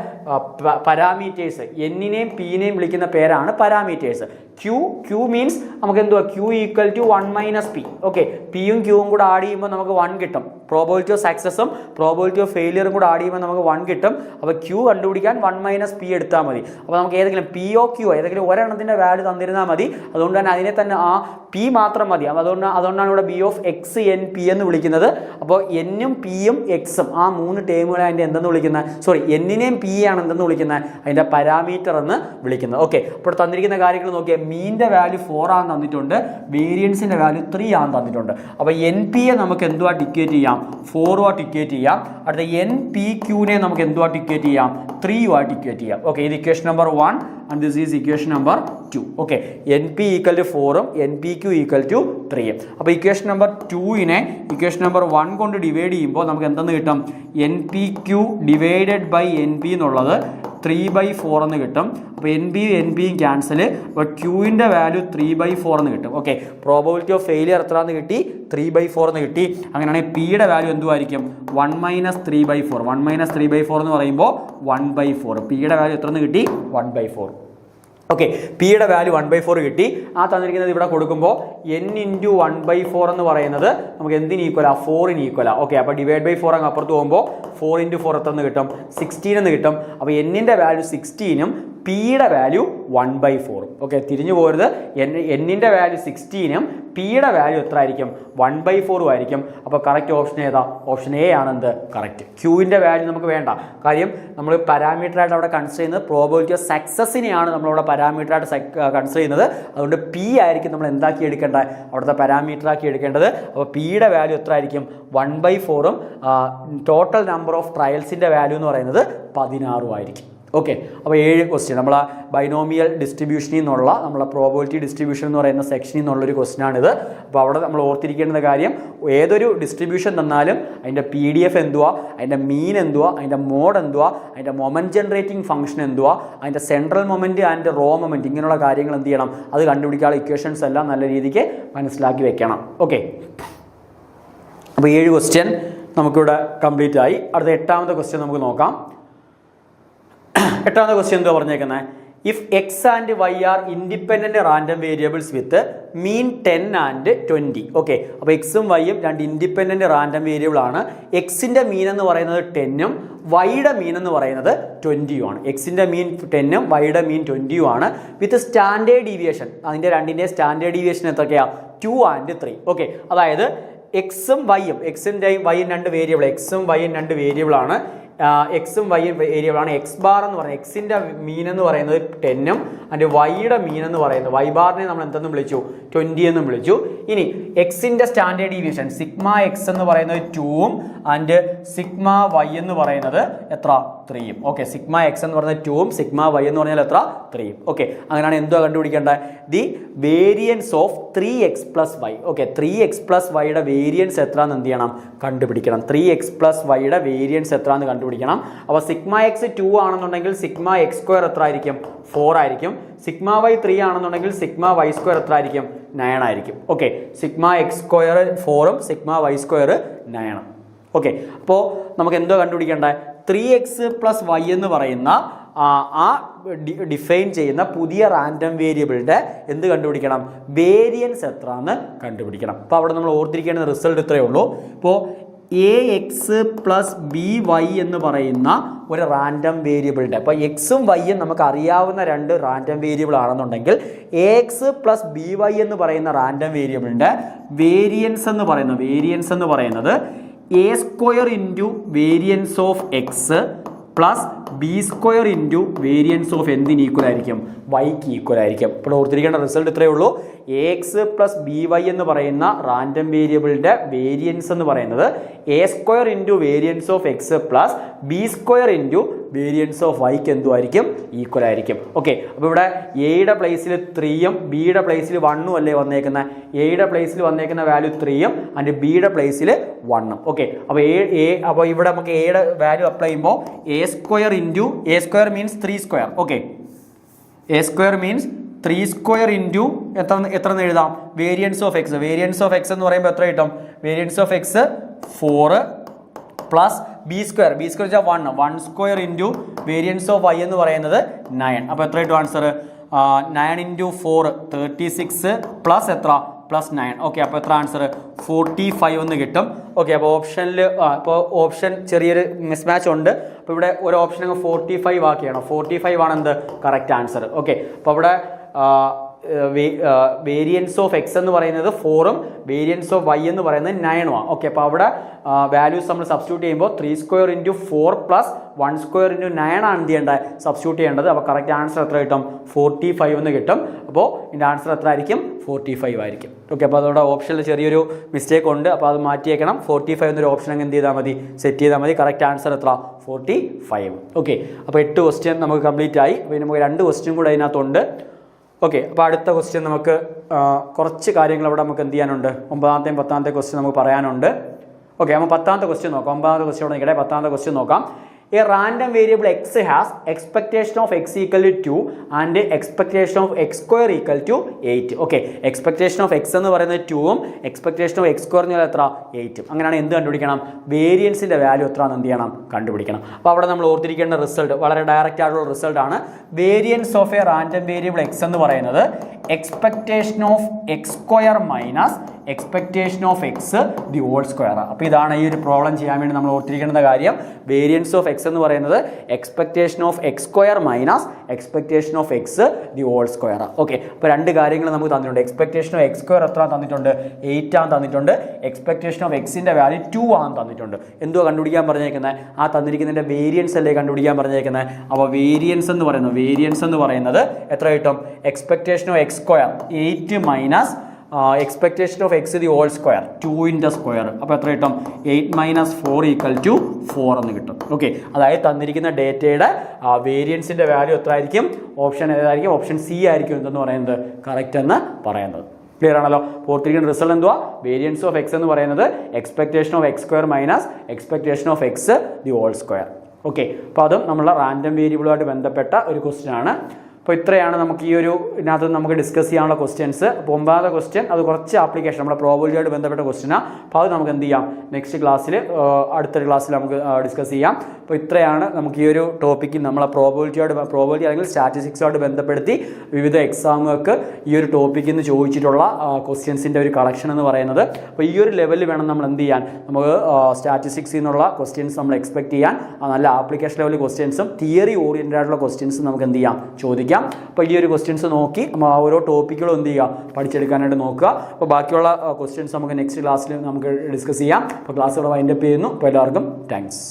പാരാമീറ്റേഴ്സ് എന്നിനെയും പിന്നെയും വിളിക്കുന്ന പേരാണ് പാരാമീറ്റേഴ്സ്. ക്യൂ മീൻസ് നമുക്ക് എന്തുവാ? Q equal to 1 minus p. Okay, പിയും ക്യൂവും കൂടെ ആഡ് ചെയ്യുമ്പോൾ നമുക്ക് 1 കിട്ടും. പ്രോബബിലിറ്റി ഓഫ് സക്സസും പ്രോബബിലിറ്റി ഓഫ് ഫെയിലിയറും കൂടെ ആഡ് ചെയ്യുമ്പോൾ നമുക്ക് 1 കിട്ടും. അപ്പോൾ ക്യൂ കണ്ടുപിടിക്കാൻ 1 മൈനസ് പി എടുത്താൽ മതി. അപ്പോൾ നമുക്ക് ഏതെങ്കിലും പിയോ ക്യൂ ഏതെങ്കിലും ഒരെണ്ണത്തിൻ്റെ വാല്യൂ തന്നിരുന്നാൽ മതി. അതുകൊണ്ട് തന്നെ അതിനെ തന്നെ ആ പി മാത്രം മതി. അതുകൊണ്ടാണ് ഇവിടെ B of x n P എന്ന് വിളിക്കുന്നത്. അപ്പോൾ എന്നും പിയും എക്സും ആ 3 ടേമുകളെ അതിൻ്റെ എന്തെന്ന് വിളിക്കുന്നത്? എന്നിനെയും പി ആണ് എന്തെന്ന് വിളിക്കുന്നത്? അതിൻ്റെ പാരാമീറ്റർ എന്ന് വിളിക്കുന്നത്. ഓക്കെ, അപ്പോൾ തന്നിരിക്കുന്ന കാര്യങ്ങൾ നോക്കിയാൽ മീൻ്റെ വാല്യൂ 4 ആണെന്ന് തന്നിട്ടുണ്ട്, വേരിയൻസിൻ്റെ വാല്യൂ 3 ആണെന്ന് തന്നിട്ടുണ്ട്. അപ്പോൾ എൻ പിയെ നമുക്ക് എന്തുവായിട്ട് ഇക്വേറ്റ് ചെയ്യാം? 4 ആയിട്ട് ഇക്വേറ്റ് ചെയ്യാം. അടുത്ത എൻ പി ക്യൂനെ നമുക്ക് എന്തുവായിട്ട് ഇക്വേറ്റ് ചെയ്യാം? 3 ആയിട്ട് ഇക്വേറ്റ് ചെയ്യാം. ഓക്കെ, ഇത് equation number 1 and this is equation number 2. Okay, NP equal to 4 NPQ equal to 3. അപ്പോൾ ഇക്വേഷൻ നമ്പർ 2നെ ഇക്വേഷൻ നമ്പർ 1 കൊണ്ട് ഡിവൈഡ് ചെയ്യുമ്പോൾ നമുക്ക് എന്തെന്ന് കിട്ടും? NPQ ഡിവൈഡഡ് ബൈ NP എന്നുള്ളത് 3/4 എന്ന് കിട്ടും. അപ്പോൾ NPയും ക്യാൻസൽ. അപ്പോൾ ക്യൂവിൻ്റെ വാല്യൂ 3/4 എന്ന് കിട്ടും. ഓക്കെ, പ്രോബബിലിറ്റി ഓഫ് ഫെയിലിയർ എത്ര എന്ന് കിട്ടി? 3/4 എന്ന് കിട്ടി. അങ്ങനെയാണെങ്കിൽ പിയുടെ വാല്യൂ എന്തുമായിരിക്കും? 1 മൈനസ് 3/4. 1 മൈനസ് 3/4 എന്ന് പറയുമ്പോൾ 1/4. പിയുടെ വാല്യൂ എത്ര എന്ന് കിട്ടി? 1/4. ഓക്കെ, പിയുടെ വാല്യൂ 1/4 കിട്ടി. ആ തന്നിരിക്കുന്നത് ഇവിടെ കൊടുക്കുമ്പോൾ n ഇൻറ്റു 1/4 എന്ന് പറയുന്നത് നമുക്ക് എന്തിന് ഈക്വലാ? 4ന് ഈക്വലാ. ഓക്കെ, അപ്പോൾ ഡിവൈഡ് ബൈ 4 അങ്ങ് അപ്പുറത്ത് പോകുമ്പോൾ 4 ഇൻറ്റു 4 എത്ര എന്ന് കിട്ടും? 16 എന്ന് കിട്ടും. അപ്പോൾ എന്നിൻ്റെ വാല്യൂ 16ഉം പിയുടെ വാല്യൂ 1/4. ഓക്കെ, തിരിഞ്ഞു പോരുത്. എന്നിൻ്റെ വാല്യൂ 16ഉം പിയുടെ വാല്യൂ എത്ര ആയിരിക്കും? 1/4 ആയിരിക്കും. അപ്പോൾ കറക്റ്റ് ഓപ്ഷൻ ഏതാ? ഓപ്ഷൻ എ ആണ് എന്ത്? കറക്റ്റ്. ക്യൂവിൻ്റെ വാല്യൂ നമുക്ക് വേണ്ട. കാര്യം നമ്മൾ പാരാമീറ്ററായിട്ട് അവിടെ കൺസിഡർ ചെയ്യുന്നത് പ്രോബബിലിറ്റി ഓഫ് സക്സസിനെയാണ് നമ്മളവിടെ പാരാമീറ്ററായിട്ട് കൺസിഡർ ചെയ്യുന്നത്. അതുകൊണ്ട് പി ആയിരിക്കും നമ്മൾ എന്താക്കി എടുക്കേണ്ടത്? അവിടുത്തെ പാരാമീറ്ററാക്കി എടുക്കേണ്ടത്. അപ്പോൾ പിയുടെ വാല്യൂ എത്ര ആയിരിക്കും? 1/4ഉം ടോട്ടൽ നമ്പർ ഓഫ് ട്രയൽസിൻ്റെ വാല്യൂ എന്ന് പറയുന്നത് 16 ആയിരിക്കും. ഓക്കെ, അപ്പോൾ 7 ക്വസ്റ്റ്യൻ നമ്മൾ ബൈനോമിയൽ ഡിസ്ട്രിബ്യൂഷനിൽ നിന്നുള്ള നമ്മളെ പ്രോബബിലിറ്റി ഡിസ്ട്രിബ്യൂഷൻ എന്ന് പറയുന്ന സെക്ഷനിൽ നിന്നുള്ളൊരു ക്വസ്റ്റ്യനാണിത്. അപ്പോൾ അവിടെ നമ്മൾ ഓർത്തിരിക്കേണ്ട കാര്യം, ഏതൊരു ഡിസ്ട്രിബ്യൂഷൻ തന്നാലും അതിൻ്റെ PDF എന്തുവാ, അതിൻ്റെ മീൻ എന്തുവാ, അതിൻ്റെ മോഡ് എന്തുവാ, അതിൻ്റെ മൊമെൻറ്റ് ജനറേറ്റിംഗ് ഫംഗ്ഷൻ എന്തുവാ, അതിൻ്റെ central moment and raw moment, ഇങ്ങനെയുള്ള കാര്യങ്ങൾ എന്ത് ചെയ്യണം? അത് കണ്ടുപിടിക്കാനുള്ള ഇക്വേഷൻസ് എല്ലാം നല്ല രീതിക്ക് മനസ്സിലാക്കി വെക്കണം. ഓക്കെ, അപ്പോൾ 7 ക്വസ്റ്റ്യൻ നമുക്കിവിടെ കംപ്ലീറ്റ് ആയി. അടുത്ത 8ാമത്തെ ക്വസ്റ്റ്യൻ നമുക്ക് നോക്കാം. 8ാമത്തെ ക്വസ്റ്റ്യൻ എന്താ പറഞ്ഞേക്കുന്നത്? If x and y are independent random variables with mean 10 and 20. Okay, അപ്പോൾ എക്സും വൈയും രണ്ട് ഇൻഡിപെൻഡന്റ് റാൻഡം വേരിയബിൾ ആണ്. എക്സിന്റെ മീൻ എന്ന് പറയുന്നത് 10ഉം വൈയുടെ മീൻ എന്ന് പറയുന്നത് 20ഉം ആണ്. എക്സിന്റെ മീൻ 10ഉം വൈയുടെ മീൻ 20ഉം ആണ്. വിത്ത് സ്റ്റാൻഡേർഡ് ഡീവിയേഷൻ, അതിന്റെ രണ്ടിന്റെ സ്റ്റാൻഡേർഡ് ഡീവിയേഷൻ എത്രയൊക്കെയാ? 2 ആൻഡ് 3. ഓക്കെ, അതായത് എക്സും വൈയും, എക്സിൻ്റെയും വൈയും രണ്ട് വേരിയബിൾ, എക്സും വൈയും രണ്ട് വേരിയബിൾ ആണ്. എക്സും വൈയും വേരിയബിൾ ആണ്. എക്സ് ബാർ എന്ന് പറയുന്നത് എക്സിന്റെ മീൻ എന്ന് പറയുന്നത് 10ഉം അതിന്റെ വൈയുടെ മീൻ എന്ന് പറയുന്നത് വൈ ബാറിനെ നമ്മൾ എന്തെന്നും വിളിച്ചു? 20 എന്നും വിളിച്ചു. ഇനി എക്സിന്റെ സ്റ്റാൻഡേർഡ് ഡീവിയേഷൻ സിഗ്മ എക്സ് എന്ന് പറയുന്നത് 2ഉം ആൻഡ് സിഗ്മ വൈ എന്ന് പറയുന്നത് എത്ര? 3ഉം. ഓക്കെ, സിഗ്മ എക്സ് എന്ന് പറയുന്നത് 2ഉം സിഗ്മ വൈ എന്ന് പറഞ്ഞാൽ എത്ര? 3ഉം. ഓക്കെ, അങ്ങനെയാണ് എന്തോ കണ്ടുപിടിക്കേണ്ടത്? The variance of 3x plus Y. Okay, 3x plus വൈയുടെ വേരിയൻസ് എത്രയെന്ന് എന്ത് ചെയ്യണം? കണ്ടുപിടിക്കണം. 3x പ്ലസ് വൈയുടെ വേരിയൻസ് എത്രയെന്ന് കണ്ടുപിടിക്കണം. അപ്പോൾ സിഗ്മ എക്സ് 2 ആണെന്നുണ്ടെങ്കിൽ സിഗ്മ എക്സ് സ്ക്വയർ എത്ര ആയിരിക്കും? 4 ആയിരിക്കും. സിഗ്മ വൈ 3 ആണെന്നുണ്ടെങ്കിൽ സിഗ്മ വൈ സ്ക്വയർ എത്ര ആയിരിക്കും? 9 ആയിരിക്കും. ഓക്കെ, സിഗ്മ എക്സ് സ്ക്വയർ 4ഉം സിഗ്മ വൈ സ്ക്വയർ 9. ഓക്കെ, അപ്പോൾ നമുക്ക് എന്തോ കണ്ടുപിടിക്കേണ്ടത്? 3x പ്ലസ് വൈ എന്ന് പറയുന്ന ആ ഡിഫൈൻ ചെയ്യുന്ന പുതിയ റാൻഡം വേരിയബിളിൻ്റെ എന്ത് കണ്ടുപിടിക്കണം? വേരിയൻസ് എത്ര എന്ന് കണ്ടുപിടിക്കണം. അപ്പോൾ അവിടെ നമ്മൾ ഓർത്തിരിക്കേണ്ട റിസൾട്ട് ഇത്രയേ ഉള്ളൂ. ഇപ്പോൾ ax പ്ലസ് ബി വൈ എന്ന് പറയുന്ന ഒരു റാൻഡം വേരിയബിളിൻ്റെ, അപ്പോൾ എക്സും വൈയും നമുക്ക് അറിയാവുന്ന രണ്ട് റാൻഡം വേരിയബിൾ ആണെന്നുണ്ടെങ്കിൽ ax പ്ലസ് ബി വൈ എന്ന് പറയുന്ന റാൻഡം വേരിയബിളിൻ്റെ വേരിയൻസ് എന്ന് പറയുന്നത് a square into variance of x plus b square into variance of എന്തിന് ഈക്വൽ ആയിരിക്കും? വൈക്ക് ഈക്വൽ ആയിരിക്കും. ഇപ്പോൾ ഓർത്തിരിക്കേണ്ട റിസൾട്ട് ഇത്രയേ ഉള്ളൂ. ax പ്ലസ് ബി വൈ എന്ന് പറയുന്ന റാൻഡം വേരിയബിളിൻ്റെ വേരിയൻസ് എന്ന് പറയുന്നത് a square into variance of x plus b square into variance of വൈക്ക് എന്തുമായിരിക്കും? ഈക്വൽ ആയിരിക്കും. ഓക്കെ, അപ്പോൾ ഇവിടെ എയുടെ പ്ലേസിൽ 3ഉം ബിയുടെ പ്ലേസിൽ 1ഉം അല്ലേ വന്നേക്കുന്നത്? എയുടെ പ്ലേസിൽ വന്നേക്കുന്ന വാല്യൂ 3ഉം ആൻഡ് ബിയുടെ പ്ലേസിൽ 1ഉം. ഓക്കെ, അപ്പോൾ ഇവിടെ നമുക്ക് എയുടെ വാല്യൂ അപ്ലൈ ചെയ്യുമ്പോൾ a square into a square means 3 square. Okay, a square means 3 square into എത്ര എന്ന് എഴുതാം? Variance of x. Variance of x എന്ന് പറയുമ്പോൾ എത്ര കിട്ടും? Variance of x 4 plus b square വെച്ചാൽ 1 square into variance of y എന്ന് പറയുന്നത് 9. അപ്പോൾ എത്ര കിട്ടും ആൻസർ? 9 ഇൻറ്റു 4 36 പ്ലസ് എത്ര? പ്ലസ് 9. ഓക്കെ, അപ്പോൾ എത്ര ആൻസർ? 45 എന്ന് കിട്ടും. ഓക്കെ, അപ്പോൾ ഓപ്ഷനിൽ ഇപ്പോൾ ഓപ്ഷൻ ചെറിയൊരു മിസ്മാച്ച് ഉണ്ട്. അപ്പോൾ ഇവിടെ ഒരു ഓപ്ഷൻ അങ്ങ് 45 ആക്കിയാണ്. 45 ആണ് എന്ത്? Correct answer. ഓക്കെ, അപ്പോൾ ഇവിടെ വേരിയൻസ് ഓഫ് എക്സ് എന്ന് പറയുന്നത് 4ഉം വേരിയൻസ് ഓഫ് വൈ എന്ന് പറയുന്നത് 9ഉം ആണ്. ഓക്കെ, അപ്പോൾ അവിടെ വാല്യൂസ് നമ്മൾ സബ്സ്റ്റിറ്റ്യൂട്ട് ചെയ്യുമ്പോൾ 3 square into 4 plus 1 square into 9 ആണ് എന്ത് ചെയ്യേണ്ടത്? സബ്സ്റ്റിറ്റ്യൂട്ട് ചെയ്യേണ്ടത്. അപ്പോൾ കറക്റ്റ് ആൻസർ എത്ര കിട്ടും? 45 എന്ന് കിട്ടും. അപ്പോൾ ഇതിൻ്റെ ആൻസർ എത്ര ആയിരിക്കും? 45 ആയിരിക്കും. ഓക്കെ, അപ്പോൾ അതോടെ ഓപ്ഷനിൽ ചെറിയൊരു മിസ്റ്റേക്ക് ഉണ്ട്. അപ്പോൾ അത് മാറ്റിയേക്കണം. 45 എന്നൊരു ഓപ്ഷൻ അങ്ങ് എന്ത് ചെയ്താൽ മതി? സെറ്റ് ചെയ്താൽ മതി. കറക്റ്റ് ആൻസർ എത്ര? 45. ഓക്കെ, അപ്പോൾ 8 ക്വസ്റ്റ്യൻ നമുക്ക് കംപ്ലീറ്റ് ആയി. അപ്പോൾ നമുക്ക് 2 ക്വസ്റ്റ്യൻ കൂടെ അതിനകത്തുണ്ട്. ഓക്കെ, അപ്പോൾ അടുത്ത ക്വസ്റ്റ്യൻ നമുക്ക് കുറച്ച് കാര്യങ്ങൾ അവിടെ നമുക്ക് എന്ത് ചെയ്യാനുണ്ട്? 9ാമത്തെയും 10ാമത്തെ ക്വസ്റ്റ്യൻ നമുക്ക് പറയാനുണ്ട്. ഓക്കെ, അപ്പോൾ 10ാമത്തെ ക്വസ്റ്റ്യൻ നോക്കാം. 9ാമത്തെ ക്വസ്റ്റ്യൻ ഇവിടെ നിൽക്കട്ടെ. 10ാമത്തെ ക്വസ്റ്റ്യൻ നോക്കാം. A random variable x has expectation of x equal to 2 and expectation of x square equal to 8. Okay, expectation of x എന്ന് പറയുന്നത് 2ഉം expectation of x square എന്ന് പറയുന്നത് എത്ര? 8ഉം. അങ്ങനെയാണ് എന്ത് കണ്ടുപിടിക്കണം? വേരിയൻസിൻ്റെ വാല്യൂ എത്ര എന്ന് എന്ത് ചെയ്യണം? കണ്ടുപിടിക്കണം. അപ്പോൾ അവിടെ നമ്മൾ ഓർത്തിരിക്കേണ്ട റിസൾട്ട് വളരെ ഡയറക്റ്റ് ആയിട്ടുള്ള റിസൾട്ട് ആണ്. Variance of a random variable x എന്ന് പറയുന്നത് expectation of x square minus expectation of x the whole square. അപ്പോൾ ഇതാണ് ഈ ഒരു പ്രോബ്ലം ചെയ്യാൻ വേണ്ടി നമ്മൾ ഓർത്തിരിക്കേണ്ട കാര്യം. വേരിയൻസ് ഓഫ് എക്സ് എന്ന് പറയുന്നത് expectation of x square minus expectation of x the whole square. Okay, അപ്പോൾ രണ്ട് കാര്യങ്ങൾ നമുക്ക് തന്നിട്ടുണ്ട്. എക്സ്പെക്ടേഷൻ ഓഫ് എക്സ് സ്ക്വയർ എത്ര തന്നിട്ടുണ്ട്? 8 ആണ് തന്നിട്ടുണ്ട്. എക്സ്പെക്ടേഷൻ ഓഫ് എക്സിൻ്റെ വാല്യൂ 2 ആണ് തന്നിട്ടുണ്ട്. എന്തോ കണ്ടുപിടിക്കാൻ പറഞ്ഞേക്കുന്നത്? ആ തന്നിരിക്കുന്നതിൻ്റെ വേരിയൻസ് അല്ലേ കണ്ടുപിടിക്കാൻ പറഞ്ഞേക്കുന്നത്. അപ്പോൾ വേരിയൻസ് എന്ന് പറയുന്നത് എത്ര കിട്ടും? Expectation of x square 8 minus expectation of x the whole square 2 square. അപ്പോൾ എത്ര കിട്ടും? 8 മൈനസ് 4 ഈക്വൽ ടു 4 എന്ന് കിട്ടും. ഓക്കെ, അതായത് തന്നിരിക്കുന്ന ഡേറ്റയുടെ വേരിയൻസിൻ്റെ വാല്യൂ എത്ര ആയിരിക്കും? ഓപ്ഷൻ ഏതായിരിക്കും? ഓപ്ഷൻ സി ആയിരിക്കും എന്തെന്ന് പറയുന്നത് കറക്റ്റ് എന്ന് പറയുന്നത്. ക്ലിയർ ആണല്ലോ? ഓർത്തിരിക്കുന്ന റിസൾട്ട് എന്തുവാ? വേരിയൻസ് ഓഫ് എക്സ് എന്ന് പറയുന്നത് expectation of x square minus expectation of x the whole square. Okay, അപ്പോൾ അതും നമ്മളെ റാൻഡം വേരിയബിളുമായിട്ട് ബന്ധപ്പെട്ട ഒരു ക്വസ്റ്റ്യൻ ആണ്. അപ്പോൾ ഇത്രയാണ് നമുക്ക് ഈ ഒരു ഇതിനകത്ത് നമുക്ക് ഡിസ്കസ് ചെയ്യാനുള്ള ക്വസ്റ്റ്യൻസ്. അപ്പോൾ 9ാമത്തെ ക്വസ്റ്റ്യൻ അത് കുറച്ച് ആപ്ലിക്കേഷൻ നമ്മുടെ പ്രോബബിലിറ്റിയായിട്ട് ബന്ധപ്പെട്ട ക്വസ്റ്റ്യനാണ്. അപ്പോൾ അത് നമുക്ക് എന്ത് ചെയ്യാം, നെക്സ്റ്റ് ക്ലാസ്സിൽ അടുത്തൊരു ക്ലാസ്സിൽ നമുക്ക് ഡിസ്കസ് ചെയ്യാം. അപ്പോൾ ഇത്രയാണ് നമുക്ക് ഈ ഒരു ടോപ്പിക്കിൽ നമ്മളെ പ്രോബബിലിറ്റി അല്ലെങ്കിൽ സ്റ്റാറ്റിസ്റ്റിക്സുമായിട്ട് ബന്ധപ്പെടുത്തി വിവിധ എക്സാമുകൾക്ക് ഈ ഒരു ടോപ്പിക്കിൽ നിന്ന് ചോദിച്ചിട്ടുള്ള ക്വസ്റ്റ്യൻസിൻ്റെ ഒരു കളക്ഷൻ എന്ന് പറയുന്നത്. അപ്പോൾ ഈ ഒരു ലെവലിൽ വേണം നമ്മൾ എന്ത് ചെയ്യാൻ, നമുക്ക് സ്റ്റാറ്റിസ്റ്റിക്സിൽ നിന്നുള്ള ക്വസ്റ്റ്യൻസ് നമ്മൾ എക്സ്പെക്ട് ചെയ്യാൻ. നല്ല ആപ്ലിക്കേഷൻ ലെവൽ ക്വസ്റ്റ്യൻസും തിയറി ഓറിയൻറ്റഡ് ആയിട്ടുള്ള ക്വസ്റ്റ്യൻസും നമുക്ക് എന്ത് ചെയ്യാം, ചോദിക്കാം. അപ്പോൾ ഈ ഒരു ക്വസ്റ്റ്യൻസ് നോക്കി ഓരോ ടോപ്പിക്കുകളും എന്ത് ചെയ്യുക, പഠിച്ചെടുക്കാനായിട്ട് നോക്കുക. അപ്പോൾ ബാക്കിയുള്ള ക്വസ്റ്റ്യൻസ് നമുക്ക് നെക്സ്റ്റ് ക്ലാസ്സിൽ നമുക്ക് ഡിസ്കസ് ചെയ്യാം. അപ്പോൾ ക്ലാസ് ഇവിടെ വൈൻഡപ്പ് ചെയ്യുന്നു. അപ്പോൾ എല്ലാവർക്കും താങ്ക്സ്.